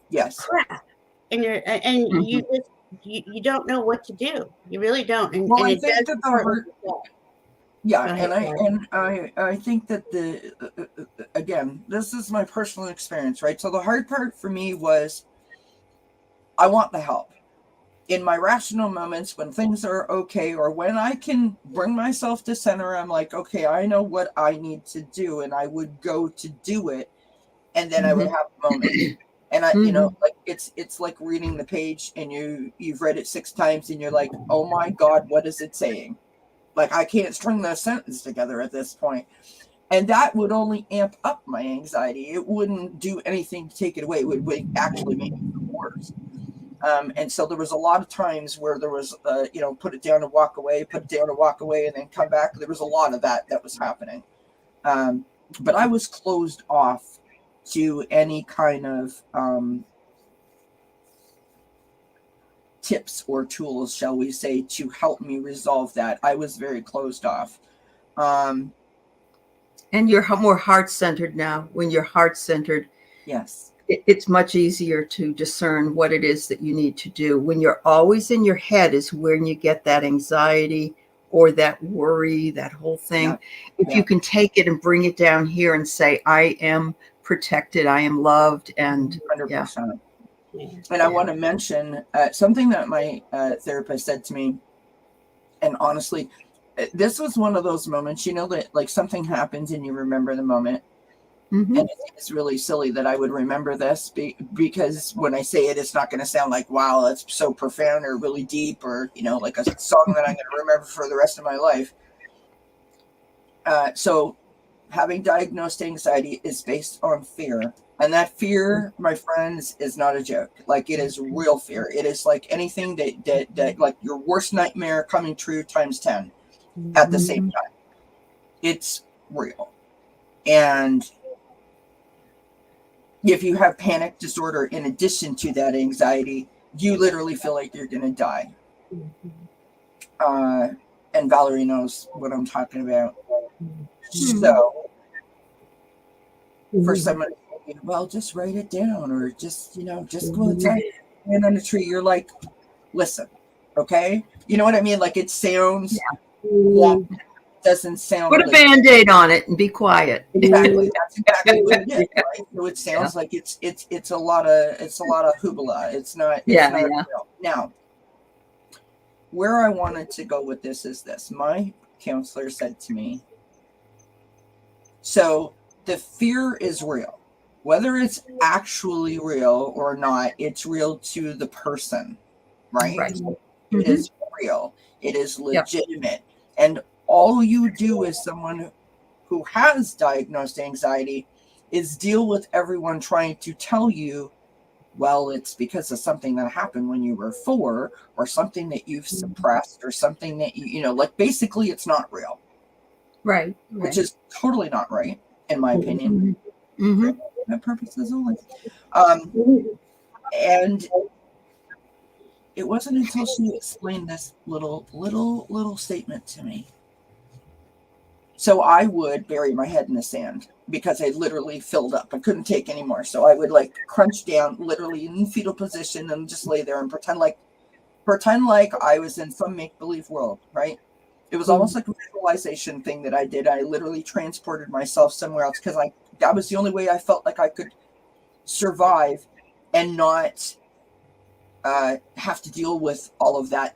yes. crap, and you Mhm. just you don't know what to do. You really don't, Well, and I it does think that the start with heart, yourself. yeah, Go ahead, Barb. and I think that the again, this is my personal experience, right? So the hard part for me was I want the help. In my rational moments when things are okay or when I can bring myself to center, I'm like, okay, I know what I need to do, and I would go to do it, and then I would Mhm. have a moment. And I, Mhm. like it's like reading the page and you've read it 6 times and you're like, oh my God, what is it saying? Like I can't string the sentence together at this point. And that would only amp up my anxiety. It wouldn't do anything to take it away. It would actually make it worse. And so there was a lot of times where there was, put it down and walk away, put it down and walk away, and then come back. There was a lot of that was happening. Um, but I was closed off to any kind of tips or tools, shall we say, to help me resolve that. I was very closed off. Um, And you're more heart centered now. When you're heart centered, yes, it's much easier to discern what it is that you need to do. When you're always in your head is when you get that anxiety or that worry, that whole yeah, thing. If yeah, you can take it and bring it down here and say, I am protected, I am loved, and yeah. 100%. Yeah. And I want to mention something that my therapist said to me. And honestly, this was one of those moments, that like something happens and you remember the moment. Mm-hmm. And it's really silly that I would remember this because when I say it, it's not going to sound like, wow, that's so profound or really deep or, like a song that I'm going to remember for the rest of my life. So having diagnosed anxiety is based on fear. And that fear, my friends, is not a joke. Like it is real fear. It is like anything that like your worst nightmare coming true times 10 at the same Mm-hmm. time. It's real. And if you have panic disorder in addition to that anxiety, you literally feel like you're going to die. Uh, and Valerie knows what I'm talking about. So for someone, well, just write it down or just go outside and on a tree. You're like, listen, okay? You know what I mean? Like it sounds wonk, doesn't sound Put a like band-aid on it and be quiet. exactly. That's exactly what it is, Yeah. right? So it Yeah. sounds like it's a lot of hoopla. It's not Yeah. real. Now, where I wanted to go with this is this. My counselor said to me, so the fear is real. Whether it's actually real or not, it's real to the person, right? Right. It Mm-hmm. is real. It is Yep. legitimate. And all you do as someone who has diagnosed anxiety is deal with everyone trying to tell you, well, it's because of something that happened when you were 4 or something that you've suppressed or something that like basically it's not real, Right. which Right. is totally not right, in my opinion. Mm-hmm. Mm-hmm. That purposes only. And it wasn't until she explained this little statement to me. So I would bury my head in the sand because I literally filled up. I couldn't take anymore. So I would like crunch down literally in fetal position and just lay there and pretend like pretend like I was in some make-believe world, right? It was almost like a visualization thing that I did. I literally transported myself somewhere else because that was the only way I felt like I could survive and not have to deal with all of that,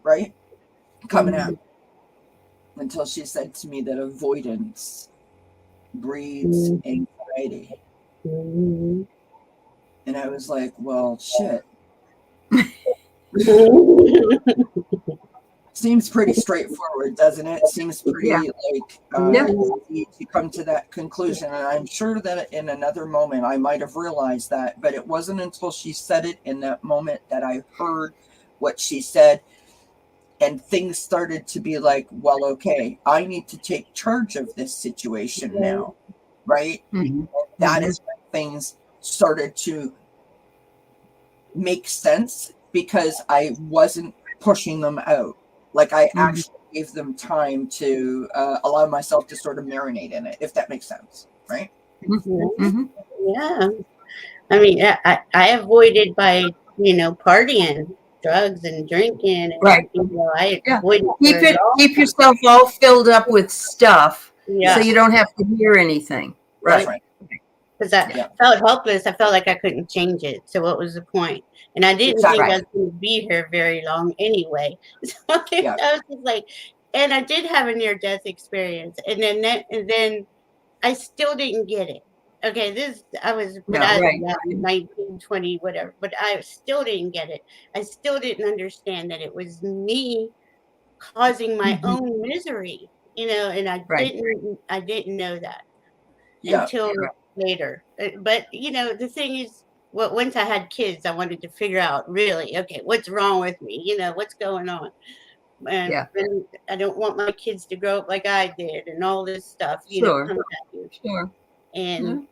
right? Coming out. Until she said to me that avoidance breeds anxiety. And I was like, well, shit. Seems pretty straightforward, doesn't it? Seems pretty easy to come to that conclusion. And I'm sure that in another moment I might have realized that, but it wasn't until she said it in that moment that I heard what she said. And things started to be like, well, okay, I need to take charge of this situation now, right? And that is when things started to make sense because I wasn't pushing them out. Like I actually gave them time to allow myself to sort of marinate in it, if that makes sense, right? Yeah. I mean, I avoided by, partying, drugs and drinking. And, Right. I avoided keep yourself all filled up with stuff so you don't have to hear anything. Right. Because I felt helpless. I felt like I couldn't change it. So what was the point? And I didn't think I was going to be here very long anyway. So I was just like, and I did have a near-death experience. And then I still didn't get it. Okay, I was 19, 20, whatever. But I still didn't get it. I still didn't understand that it was me causing my own misery, and I didn't know that until later. But the thing is, once I had kids, I wanted to figure out really, okay, what's wrong with me? What's going on? And I don't want my kids to grow up like I did, and all this stuff. Sure. And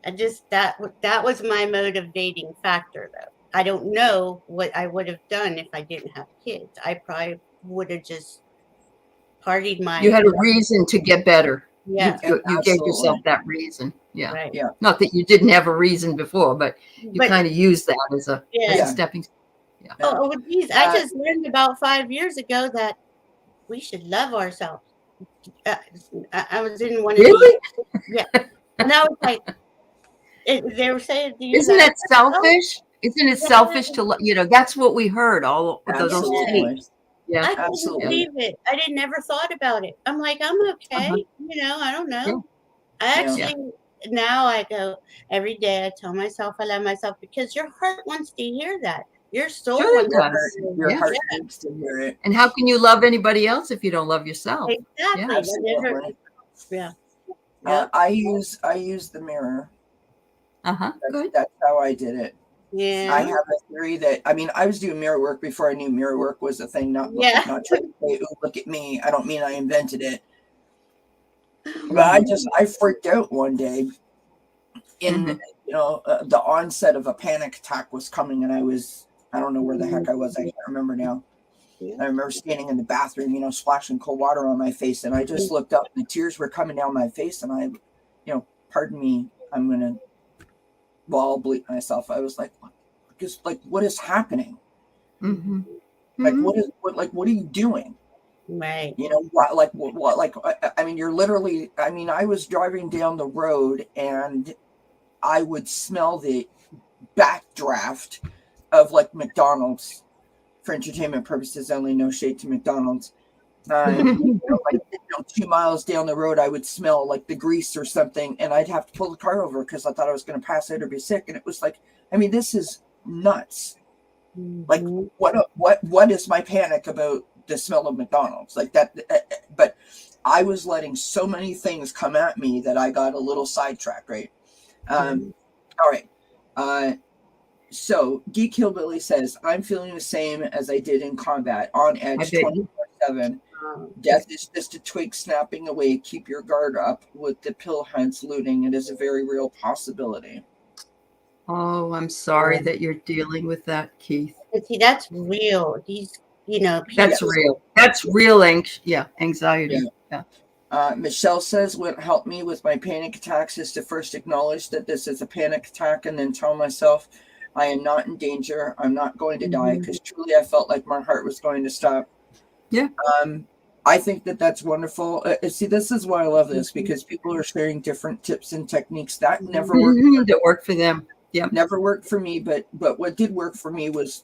I just that was my motivating factor, though. I don't know what I would have done if I didn't have kids. I probably would have just partied You had a reason to get better. Yeah. You gave yourself that reason. Yeah. Right. Yeah. Not that you didn't have a reason before, but you kind of used that as a stepping stone. Yeah. Oh, geez. I just learned about 5 years ago that we should love ourselves. I was in one of Really? these. Yeah. And I was like, they were saying, isn't that selfish? Isn't it selfish to, that's what we heard all those tapes. Yeah, I couldn't believe it. I never thought about it. I'm like, I'm okay. I don't know. Yeah. I actually, now I go every day, I tell myself I love myself because your heart wants to hear that. Your soul wants to hear your heart needs to hear it. And how can you love anybody else if you don't love yourself? Exactly. Yeah. I use the mirror. Good. That's how I did it. Yeah. I have a theory that I was doing mirror work before I knew mirror work was a thing. Not trying to say, "Ooh, look at me." I don't mean I invented it, but I freaked out one day. In the onset of a panic attack was coming, and I don't know where the heck I was. I can't remember now. I remember standing in the bathroom, splashing cold water on my face, and I just looked up, and the tears were coming down my face, and I, pardon me, I'm gonna ball bleed myself. I was like, just like, what is happening? Like, what are you doing? Right. What, I mean, you're literally, I was driving down the road and I would smell the backdraft of like McDonald's, for entertainment purposes only, no shade to McDonald's. 2 miles down the road, I would smell like the grease or something, and I'd have to pull the car over because I thought I was going to pass out or be sick. And it was like, this is nuts. Like, what is my panic about the smell of McDonald's like that? But I was letting so many things come at me that I got a little sidetracked. Right. All right. So Geek Hillbilly says, I'm feeling the same as I did in combat, on edge 24/7. Death is just a twig snapping away. Keep your guard up with the pill hunts looting. It is a very real possibility. Oh, I'm sorry that you're dealing with that, Keith. See, that's real. These, that's real. That's real anxiety. Yeah. Michelle says, what helped me with my panic attacks is to first acknowledge that this is a panic attack and then tell myself I am not in danger. I'm not going to die, Mhm. because truly I felt like my heart was going to stop. Yeah. I think that that's wonderful. See, this is why I love this, Mhm. because people are sharing different tips and techniques that never worked. That work for them. Yeah. Never worked for me, but what did work for me was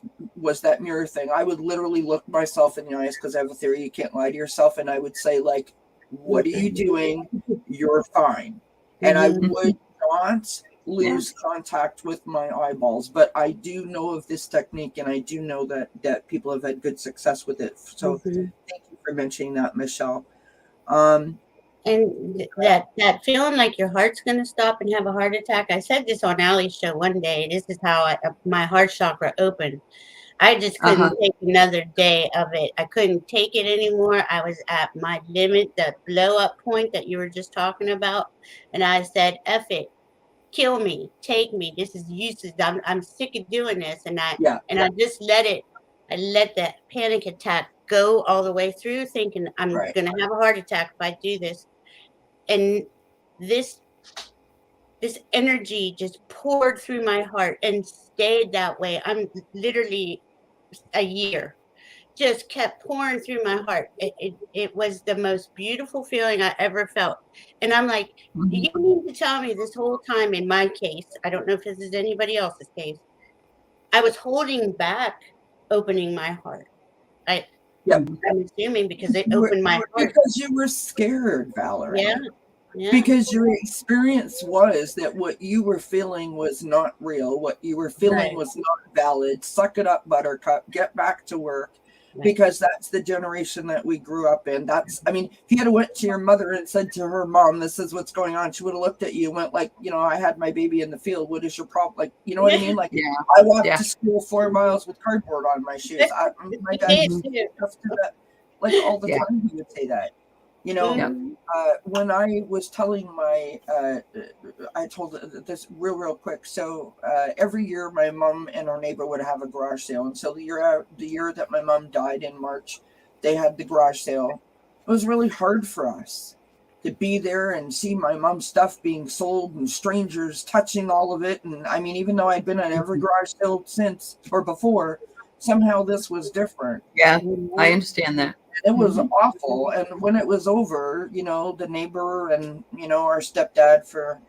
that mirror thing. I would literally look myself in the eyes, because I have a theory you can't lie to yourself, and I would say, like, what are you doing? You're fine. And I Mhm. would not lose contact with my eyeballs. But I do know of this technique, and I do know that people have had good success with it. So Mhm. thank you for mentioning that, Michelle. And that feeling like your heart's going to stop and have a heart attack. I said this on Allie's show one day. This is how my heart chakra opened. I just couldn't take another day of it. I couldn't take it anymore. I was at my limit, the blow up point that you were just talking about. And I said, F it, kill me, take me. This is useless. I'm sick of doing this. And I Yeah. just let it. I let that panic attack go all the way through, thinking I'm Right. going to have a heart attack if I do this. And this energy just poured through my heart and stayed that way. I'm literally a year, just kept pouring through my heart. It was the most beautiful feeling I ever felt. And I'm like, you need to tell me this whole time, in my case, I don't know if this is anybody else's case, I was holding back opening my heart. Yep. I'm assuming because it opened my heart. Because you were scared, Valerie. Yeah. Yeah. Because your experience was that what you were feeling was not real. What you were feeling Right. was not valid. Suck it up, buttercup. Get back to work. Right. Because that's the generation that we grew up in. I mean, if you had went to your mother and said to her mom, this is what's going on, she would have looked at you and went like, I had my baby in the field. What is your problem? Like, you know what I mean? Like, I walked to school 4 miles with cardboard on my shoes. My dad used to do that, like, all the time. He would say that. When I was telling I told this real quick. So every year, my mom and our neighbor would have a garage sale, and so the year that my mom died in March, they had the garage sale. It was really hard for us to be there and see my mom's stuff being sold and strangers touching all of it. And I mean, even though I'd been at every garage sale since or before, somehow this was different. Yeah, I understand that. It was awful. And when it was over, the neighbor and, our stepdad, for,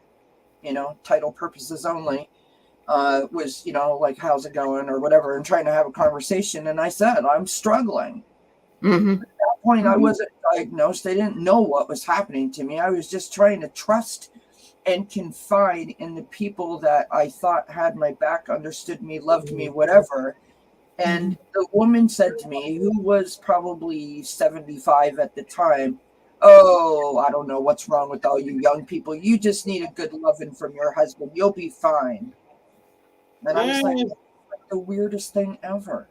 title purposes only, was, like, how's it going or whatever, and trying to have a conversation. And I said, I'm struggling. At that point, I wasn't diagnosed. They didn't know what was happening to me. I was just trying to trust and confide in the people that I thought had my back, understood me, loved me, whatever. And the woman said to me, who was probably 75 at the time, oh, I don't know what's wrong with all you young people. You just need a good loving from your husband. You'll be fine. And I was like, the weirdest thing ever.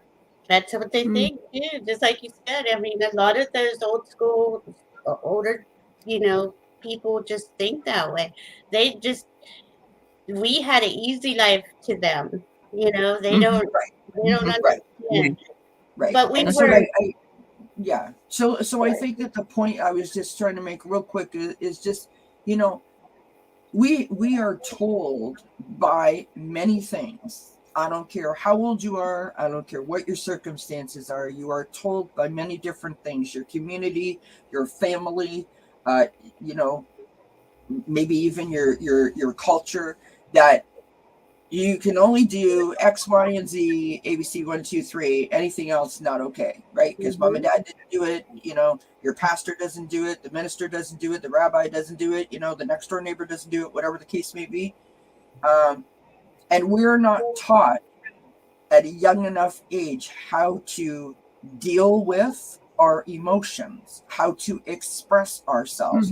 That's what they think too. Just like you said. I mean, a lot of those old school, older, people just think that way. We had an easy life to them. They don't understand. Right. But we And so were. yeah. So I think that the point I was just trying to make real quick is just, we are told by many things. I don't care how old you are. I don't care what your circumstances are. You are told by many different things. Your community, your family, uh, you know, maybe even your culture, that you can only do X, Y, and Z, ABC 1, 2, 3. Anything else, not okay, right? Because mom and dad didn't do it. Your pastor doesn't do it. The minister doesn't do it. The rabbi doesn't do it. The next door neighbor doesn't do it. Whatever the case may be, and we're not taught at a young enough age how to deal with our emotions, how to express ourselves.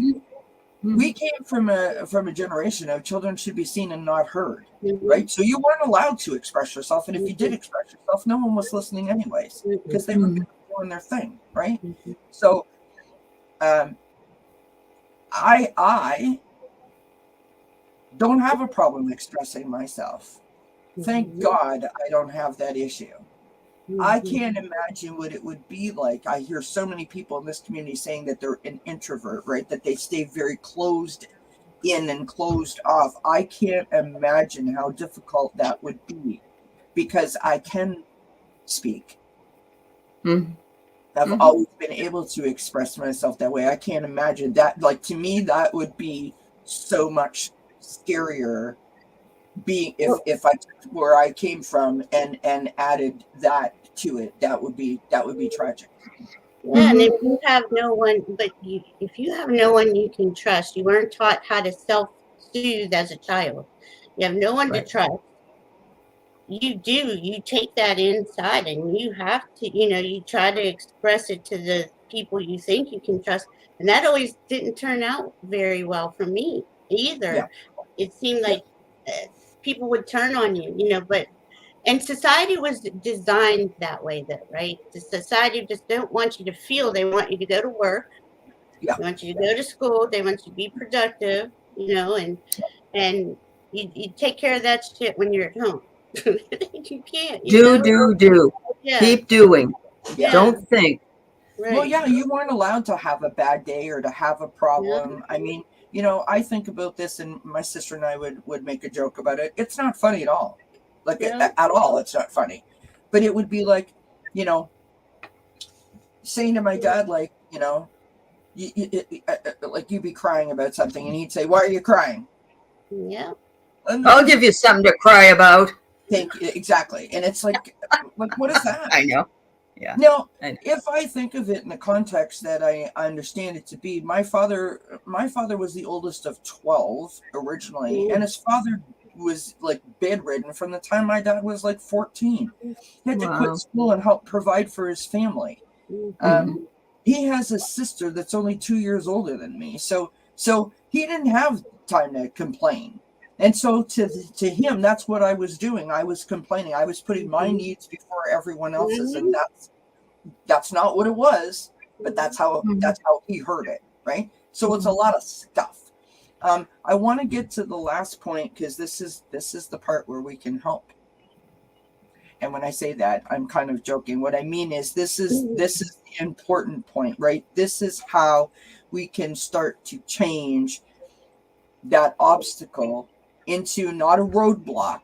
We came from a generation of children should be seen and not heard, right? So you weren't allowed to express yourself, and if you did express yourself, no one was listening anyways, because they were doing their thing, right? So I don't have a problem expressing myself. Thank God I don't have that issue. I can't imagine what it would be like. I hear so many people in this community saying that they're an introvert, right? That they stay very closed in and closed off. I can't imagine how difficult that would be. because I can speak. Mhm. I've always been able to express myself that way. I can't imagine that. Like, to me, that would be so much scarier being if I took where I came from and added that to it. That would be tragic. Yeah, and if you have no one, if you have no one you can trust, you weren't taught how to self-soothe as a child. You have no one to Right. trust. You take that inside, and you have to, you try to express it to the people you think you can trust, and that always didn't turn out very well for me Yeah. either. It seemed Yeah. like people would turn on you, and society was designed that way, though, right? The society just don't want you to feel. They want you to go to work. Yeah. They want you to go to school. They want you to be productive, and you take care of that shit when you're at home. You can't, Do. Yeah, Keep doing. Yeah. Don't think. Well, right. yeah, you weren't allowed to have a bad day or to have a Yeah. problem. I mean, I think about this, and my sister and I would make a joke about it. It's not funny at all. Like, Yeah. at all, it's not funny. But it would be like, saying to my dad, like, like you'd be crying about something, and he'd say, "Why are you crying?" Yeah. And I'll then give you something to cry about. exactly, and it's like what is that? I know. Yeah. Now, I know. if I think of it in the context that I understand it to be, my father was the oldest of 12 originally, and his father was like bedridden from the time my dad was like 14. He had to quit Wow. school and help provide for his family. Mhm. He has a sister that's only 2 years older than me, so he didn't have time to complain. And so to him, that's what I was doing. I was complaining. I was putting my needs before everyone else's, and that's not what it was, but that's how he heard it, right? So it's a lot of stuff. I want to get to the last point, because this is the part where we can help. And when I say that, I'm kind of joking. What I mean is this is the important point, right? This is how we can start to change that obstacle into not a roadblock,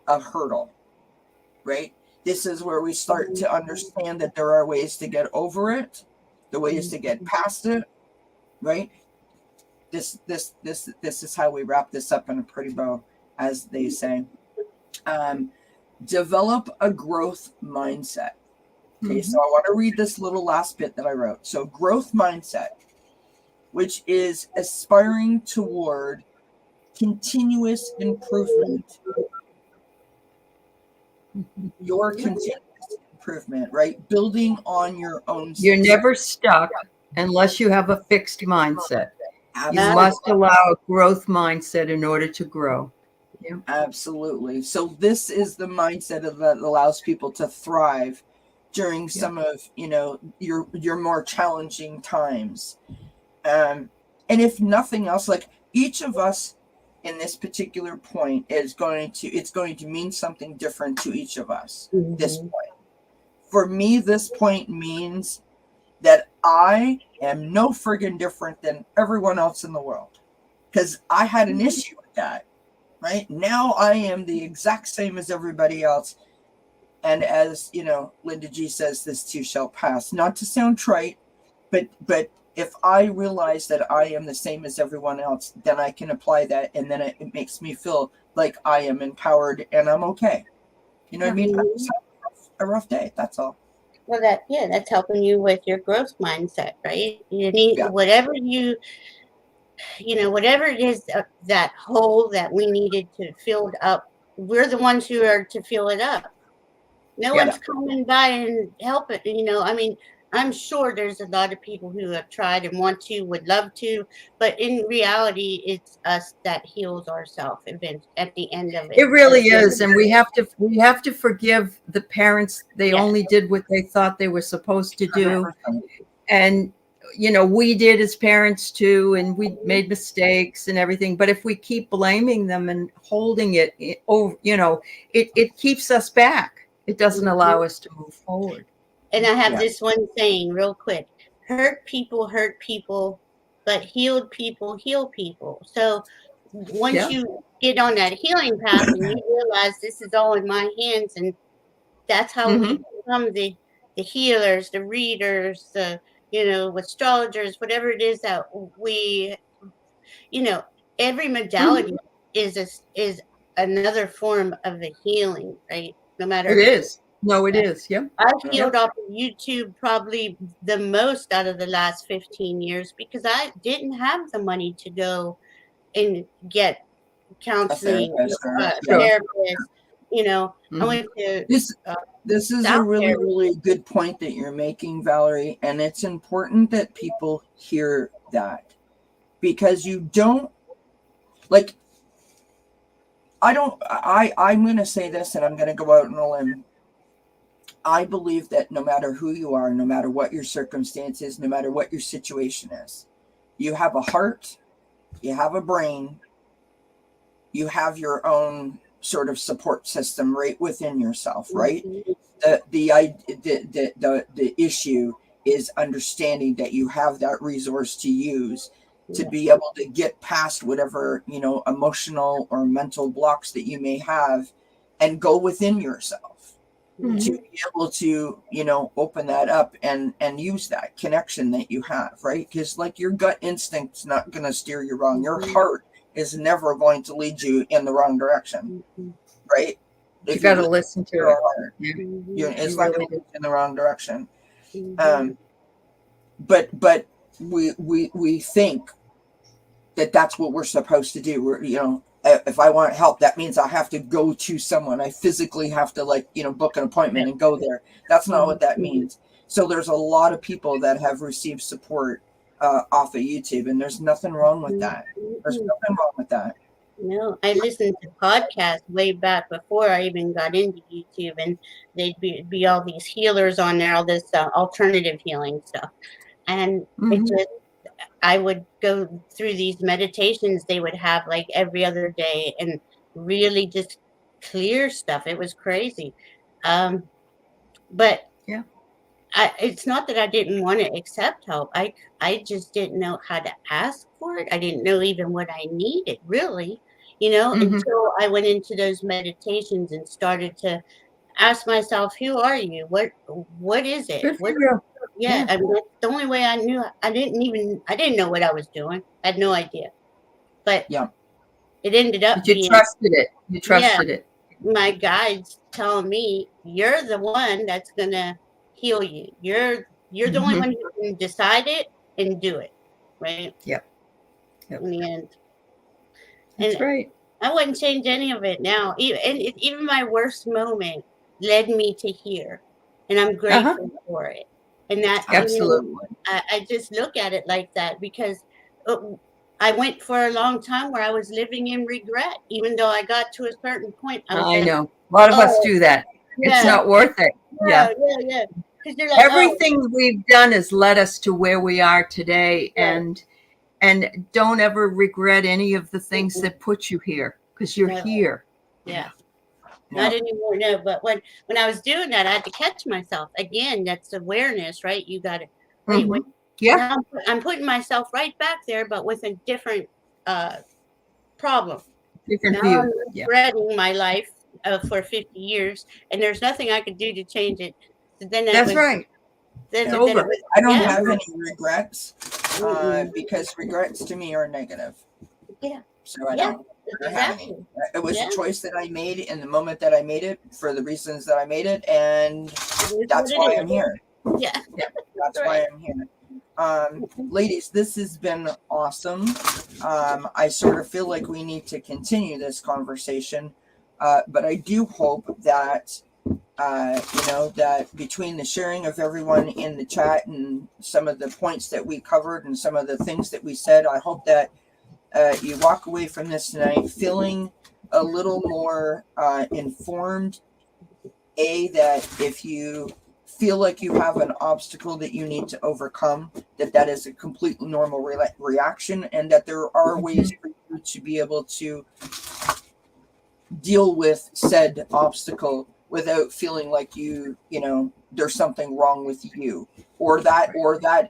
a hurdle, right? This is where we start to understand that there are ways to get over it, the ways to get past it, right? This is how we wrap this up in a pretty bow, as they say. Develop a growth mindset. Okay, so I want to read this little last bit that I wrote. So, growth mindset, which is aspiring toward continuous improvement. Your continuous improvement, right? Building on your own You're success. never stuck unless you have a fixed mindset. You Absolutely. must allow a growth mindset in order to grow. Yeah. Absolutely. So this is the mindset that allows people to thrive during some of your more challenging times. And if nothing else, like each of us in this particular point it's going to mean something different to each of us. This point, for me, this point means that I am no friggin' different than everyone else in the world, because I had an issue with that. Right now, I am the exact same as everybody else. And as Linda G says, this too shall pass. Not to sound trite, but if I realize that I am the same as everyone else, then I can apply that, and then it makes me feel like I am empowered and I'm okay. You know what I mean? I'm just having a rough day. That's all. Well, that's helping you with your growth mindset, right? You need whatever whatever it is, that hole that we needed to fill up. We're the ones who are to fill it up. No one's coming by and help it. I mean, I'm sure there's a lot of people who have tried and would love to, but in reality, it's us that heals ourselves at the end of it. It really is, and we have to forgive the parents. They only did what they thought they were supposed to do, and we did as parents too, and we made mistakes and everything. But if we keep blaming them and holding it over, it keeps us back. It doesn't allow us to move forward. And I have this one saying real quick: hurt people, but healed people heal people. So once Yeah. you get on that healing path and you realize this is all in my hands, and that's how we become the healers, the readers, the astrologers, whatever it is that we, every modality is another form of the healing, right? No It matter. is. No, it is. Yep. I've Yep. healed off of YouTube probably the most out of the last 15 years because I didn't have the money to go and get A counseling, therapist or therapist. I Mhm. went to This is a sound really, therapy. really good point that you're making, Valerie, and it's important that people hear that, because you don't like. I'm going to say this, and I'm going to go out on a limb. I believe that no matter who you are, no matter what your circumstance is, no matter what your situation is, you have a heart, you have a brain, you have your own sort of support system right within yourself, right? Mhm. The issue is understanding that you have that resource to use to Yeah. be able to get past whatever, emotional or mental blocks that you may have, and go within yourself to Mhm. be able to, open that up and use that connection that you have, right? Because like your gut instinct's not going to steer you wrong. Your Mhm. heart is never going to lead you in the wrong direction, Mhm. right? You If you got to listen listen to to your it. heart, Yeah. it's You not really going to do. lead you in the wrong direction. Mhm. But we think that that's what we're supposed to do. If I want help, that means I have to go to someone. I physically have to book an appointment and go there. That's not what that means. So there's a lot of people that have received support off of YouTube, and there's nothing wrong with that. There's Mhm. nothing wrong with that. No, I listened to podcasts way back before I even got into YouTube, and they'd be all these healers on there, all this alternative healing stuff, and it Mhm. just I would go through these meditations they would have like every other day, and really just clear stuff. It was crazy, but Yeah. it's not that I didn't want to accept help. I just didn't know how to ask for it. I didn't know even what I needed, really, Mhm. until I went into those meditations and started to ask myself, who are you? What is it? Good for you. Yeah, Yeah. I mean, that's the only way I knew. I didn't know what I was doing. I had no idea. But Yeah. it ended up But you being, trusted it. You yeah, trusted it. my guides telling me, you're the one that's gonna heal you. You're the only Mhm. one who can decide it and do it, right? Yep. Yep. In the end. That's And right. I wouldn't change any of it now. Even my worst moment led me to here. And I'm Uh-huh. grateful for it. And that, Absolutely. I just look at it like that because uh, I went for a long time where I was living in regret. Even though I got to a certain point, I was I like, know. A lot of us oh, do that. It's yeah, not worth it. Yeah. yeah. Because you're like, oh, Everything we've done has led us to where we are today, right, and don't ever regret any of the things that put you here, because you're no, here. yeah. Not Yeah. anymore, no. But when I was doing that, I had to catch myself. Again, that's awareness, right? You got to, wait, Mhm. Yeah. now I'm putting myself right back there, but with a different problem. Different Now view. I'm Yeah. regretting my life for 50 years, and there's nothing I could do to change it. So then it That's was, right. It's then it over. was, I don't yeah, have any regrets mm-mm, because regrets to me are negative. yeah, So I yeah, don't have any. exactly, It was a yeah. choice that I made in the moment that I made it for the reasons that I made it, and It is that's what why it I'm is. here. Yeah, Yeah. That's that's why right. I'm here. Ladies, this has been awesome. I sort of feel like we need to continue this conversation, but I do hope that that between the sharing of everyone in the chat and some of the points that we covered and some of the things that we said, I hope that you walk away from this tonight feeling a little more informed. That if you feel like you have an obstacle that you need to overcome, that is a completely normal reaction, and that there are ways for you to be able to deal with said obstacle without feeling like there's something wrong with you, or that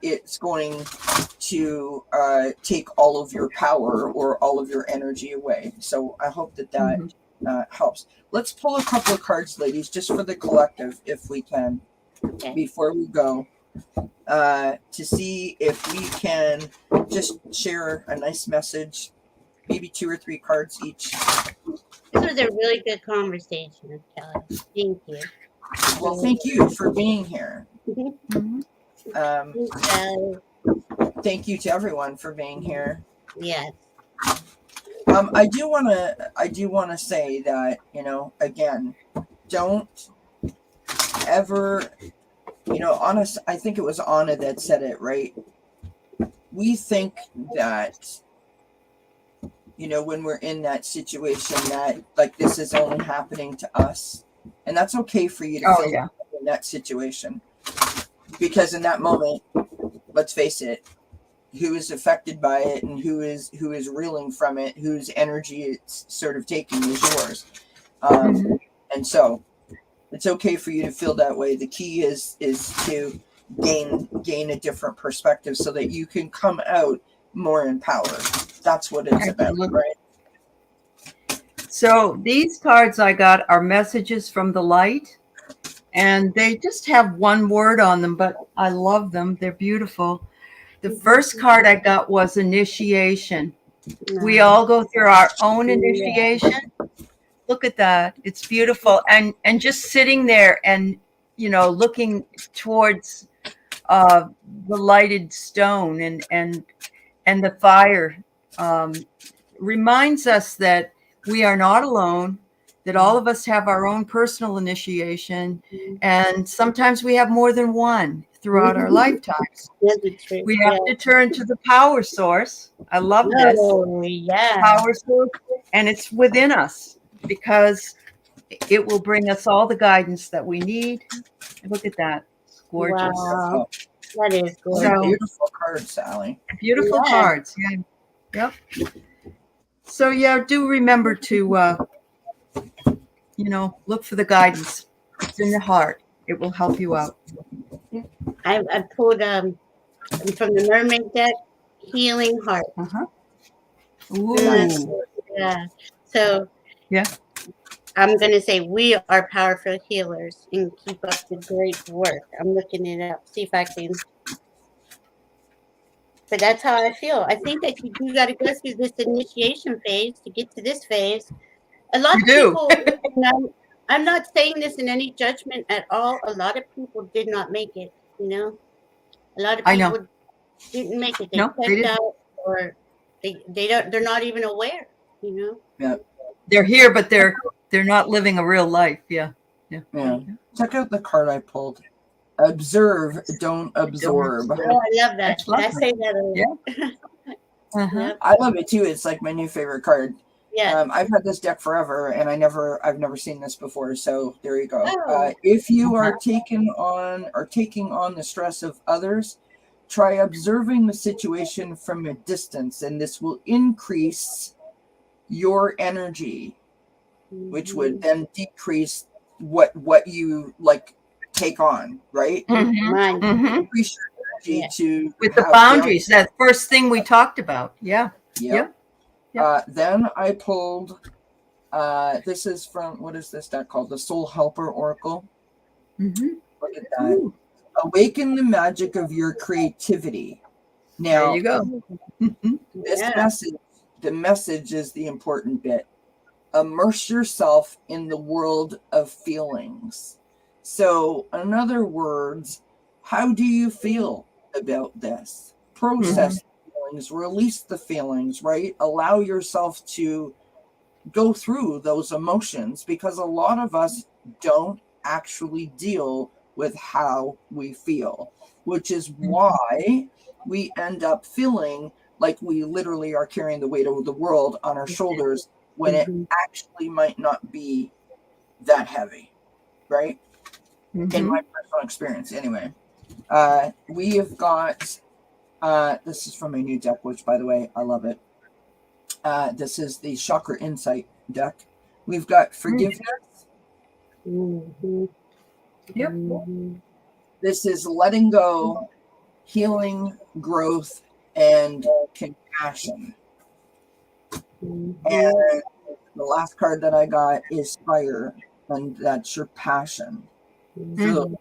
it's going to take all of your power or all of your energy away. So I hope that helps. Let's pull a couple of cards, ladies, just for the collective, if we can, before we go, to see if we can just share a nice message, maybe 2 or 3 cards each. This was a really good conversation, Kelly. Thank you. Well, thank you for being here. Thank you to everyone for being here. Yes. I do want to say that, again, don't ever, I think it was Anna that said it, right? We think that, when we're in that situation, that like this is only happening to us, and that's okay for you to feel in that situation, because in that moment, let's face it, who is affected by it and who is reeling from it, whose energy it's sort of taking is yours. And so it's okay for you to feel that way. The key is to gain a different perspective so that you can come out more empowered. That's what it's about, right? So these cards I got are messages from the light, and they just have one word on them, but I love them. They're beautiful. The first card I got was initiation. We all go through our own initiation. Look at that. It's beautiful. And just sitting there and, looking towards the lighted stone and the fire reminds us that we are not alone, that all of us have our own personal initiation. And sometimes we have more than one throughout our lifetimes. We have to turn to the power source. I love this. Power source. And it's within us, because it will bring us all the guidance that we need. Look at that. It's gorgeous. Wow. That is gorgeous. So, beautiful cards, Sally. Beautiful cards. Yeah. Yep. So do remember to look for the guidance. It's in the heart. It will help you out. I pulled from the mermaid deck, healing heart. Ooh. Yeah. So I'm going to say we are powerful healers and keep up the great work. I'm looking it up, see if I can. But that's how I feel. I think that you do got to go through this initiation phase to get to this phase. A lot of people, I'm not saying this in any judgment at all. A lot of people did not make it, A lot of people didn't make it. They checked out, or they're not even aware, Yeah. They're here, but they're not living a real life. Yeah. Check out the card I pulled. Observe, don't absorb. Oh, I love that. I say that a lot. Yeah. I love it too. It's like my new favorite card. Yeah. I've had this deck forever, and I've never seen this before. So there you go. If you are taking on the stress of others, try observing the situation from a distance, and this will increase your energy, which would then decrease what you like take on, right? Increase your energy to with the boundaries. That first thing we talked about. Yeah. Then I pulled. This is from, what is this deck called? The Soul Helper Oracle. Look at that. Ooh. Awaken the magic of your creativity. Now, there you go. This message. The message is the important bit. Immerse yourself in the world of feelings. So, in other words, how do you feel about this? Process the feelings, release the feelings, right? Allow yourself to go through those emotions, because a lot of us don't actually deal with how we feel, which is why we end up feeling like we literally are carrying the weight of the world on our shoulders when it actually might not be that heavy, right? In my personal experience, anyway. We have got, this is from a new deck, which, by the way, I love it. This is the Chakra Insight deck. We've got forgiveness. This is letting go, healing, growth, and compassion. Mhm. And the last card that I got is fire, and that's your passion. Mhm.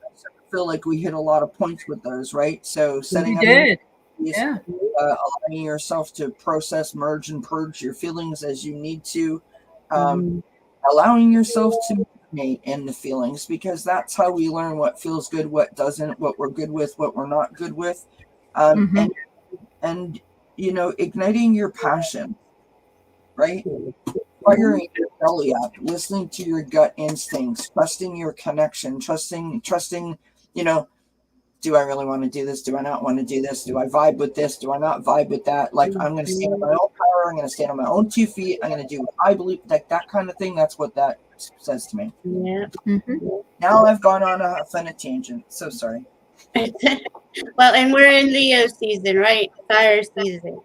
Feel like we hit a lot of points with those, right? So setting You up your did. boundaries, Yeah. allowing yourself to process, merge, and purge your feelings as you need to, Mhm. allowing yourself to marinate in the feelings, because that's how we learn what feels good, what doesn't, what we're good with, what we're not good with, Mhm. and you know, igniting your passion, right? Mhm. Firing your belly up, listening to your gut instincts, trusting your connection, trusting, you know, do I really want to do this? Do I not want to do this? Do I vibe with this? Do I not vibe with that? Like, I'm going to stand on my own power. I'm going to stand on my own 2 feet. I'm going to do what I believe, like that kind of thing. That's what that says to me. Yeah. Mhm. Now I've gone on a tangent. So sorry. Well, and we're in Leo season, right? Fire season.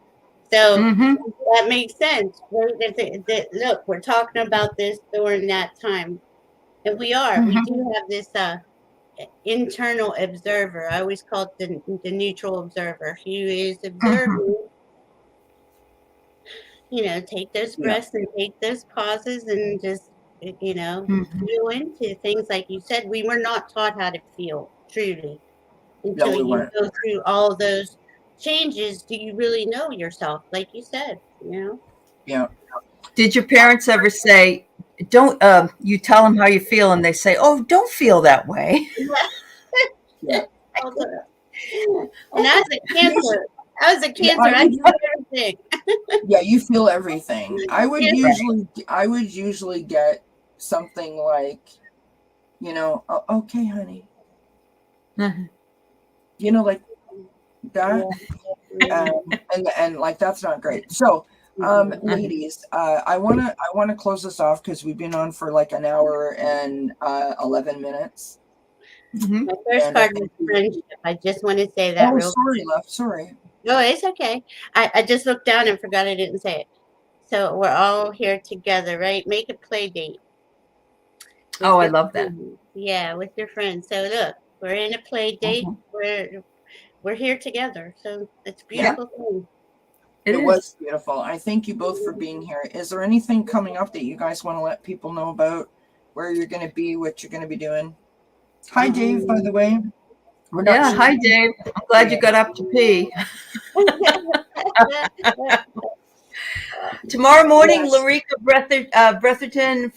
So Mhm. that makes sense. Look, we're talking about this during that time. And we are. We Mhm. do have this internal observer. I always call it the neutral observer. He is observing, take those Yeah. breaths and take those pauses and just, Mhm. feel into things like you said. We were not taught how to feel truly No, until we you weren't. go through all those changes. Do you really know yourself? Like you said, Yeah. Did your parents ever say, "Don't"? You tell them how you feel, and they say, "Oh, don't feel that way." Yeah. And as a cancer, Yeah, I feel everything. yeah, you feel everything. Yeah. I would usually get something like, you know, okay, honey, Mhm. you know, like that. Yeah. And like that's not great. So ladies, I wanna close this off because we've been on for like an hour and 11 minutes. Mhm. My first And I card think was friendship. I just want to say that oh, real sorry, love, sorry. No, it's okay. I just looked down and forgot I didn't say it. So we're all here together, right? Make a play date with Oh, I your love that. friends. Yeah, with your friends. So look, we're in a play date. Mhm. We're here together. So it's a Yeah, beautiful thing. It it is. was beautiful. I thank you both for being here. Is there anything coming up that you guys want to let people know about? Where you're going to be, what you're going to be doing? Hi, Dave, by the way. We're not Yeah. sure. Hi, Dave. I'm glad you got up to pee. Tomorrow morning, Yes. Larika Bretherton,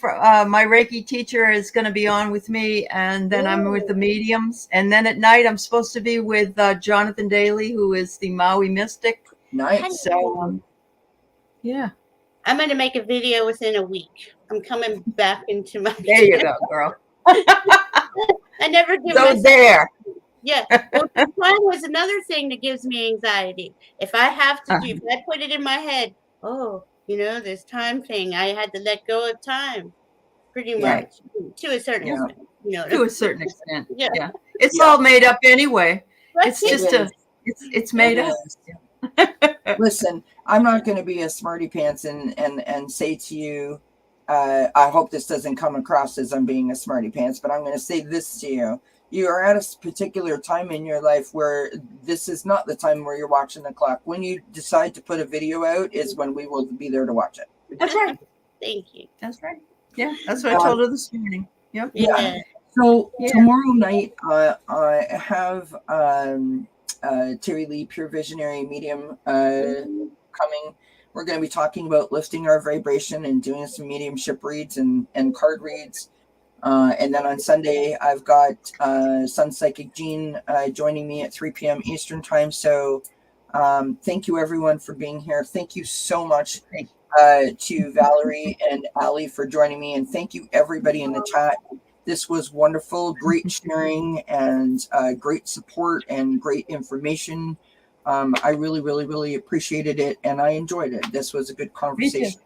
my Reiki teacher, is going to be on with me, and then I'm with the mediums. And then at night, I'm supposed to be with Jonathan Daly, who is the Maui mystic. Nice. So, yeah, I'm going to make a video within a week. I'm coming back into my there you go, girl. I never give So myself. there. Yeah. Well, time was another thing that gives me anxiety. If I have to do, if I put it in my head, this time thing, I had to let go of time pretty Yeah. much to a certain Yeah. extent. You know what I To mean? a certain extent. Yeah. Yeah. It's Yeah. all made up anyway. Right. It's It just is. it's made It up. is. Listen, I'm not going to be a smarty pants and say to you, I hope this doesn't come across as I'm being a smarty pants, but I'm going to say this to you. You are at a particular time in your life where this is not the time where you're watching the clock. When you decide to put a video out is when we will be there to watch it. That's right. Thank you. That's right. Yeah, that's what I told her this morning. Yep. Yeah. Yeah. So Yeah. tomorrow night, I have Terry Lee, Pure Visionary Medium, coming. We're going to be talking about lifting our vibration and doing some mediumship reads and card reads. And then on Sunday, I've got Sun Psychic Jean joining me at 3 p.m. Eastern Time. So thank you, everyone, for being here. Thank you so much to Valerie and Ali for joining me. And thank you, everybody in the chat. This was wonderful, great sharing and great support and great information. I really, really, really appreciated it and I enjoyed it. This was a good conversation.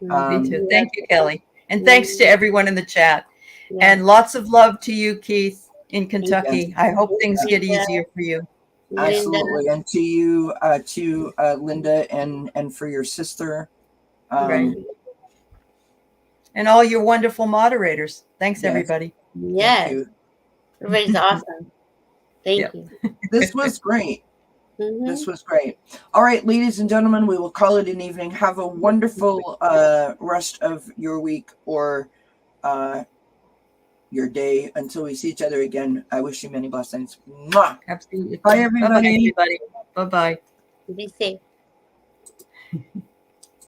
Me too. Thank you, Kelly. And Yeah. thanks to everyone in the chat. Yeah. And lots of love to you, Keith, in Kentucky. Yes. I hope things get Yeah. easier for you. Absolutely. And to you, Linda, and for your sister. Right. And all your wonderful moderators. Thanks, Yes. everybody. Yes. Thank you. Everybody's awesome. Thank you. This was great. This was great. All right, ladies and gentlemen, we will call it an evening. Have a wonderful rest of your week or your day until we see each other again. I wish you many blessings. Mwah! Absolutely. Bye, Bye-bye, everybody. everybody. Bye-bye. Be safe.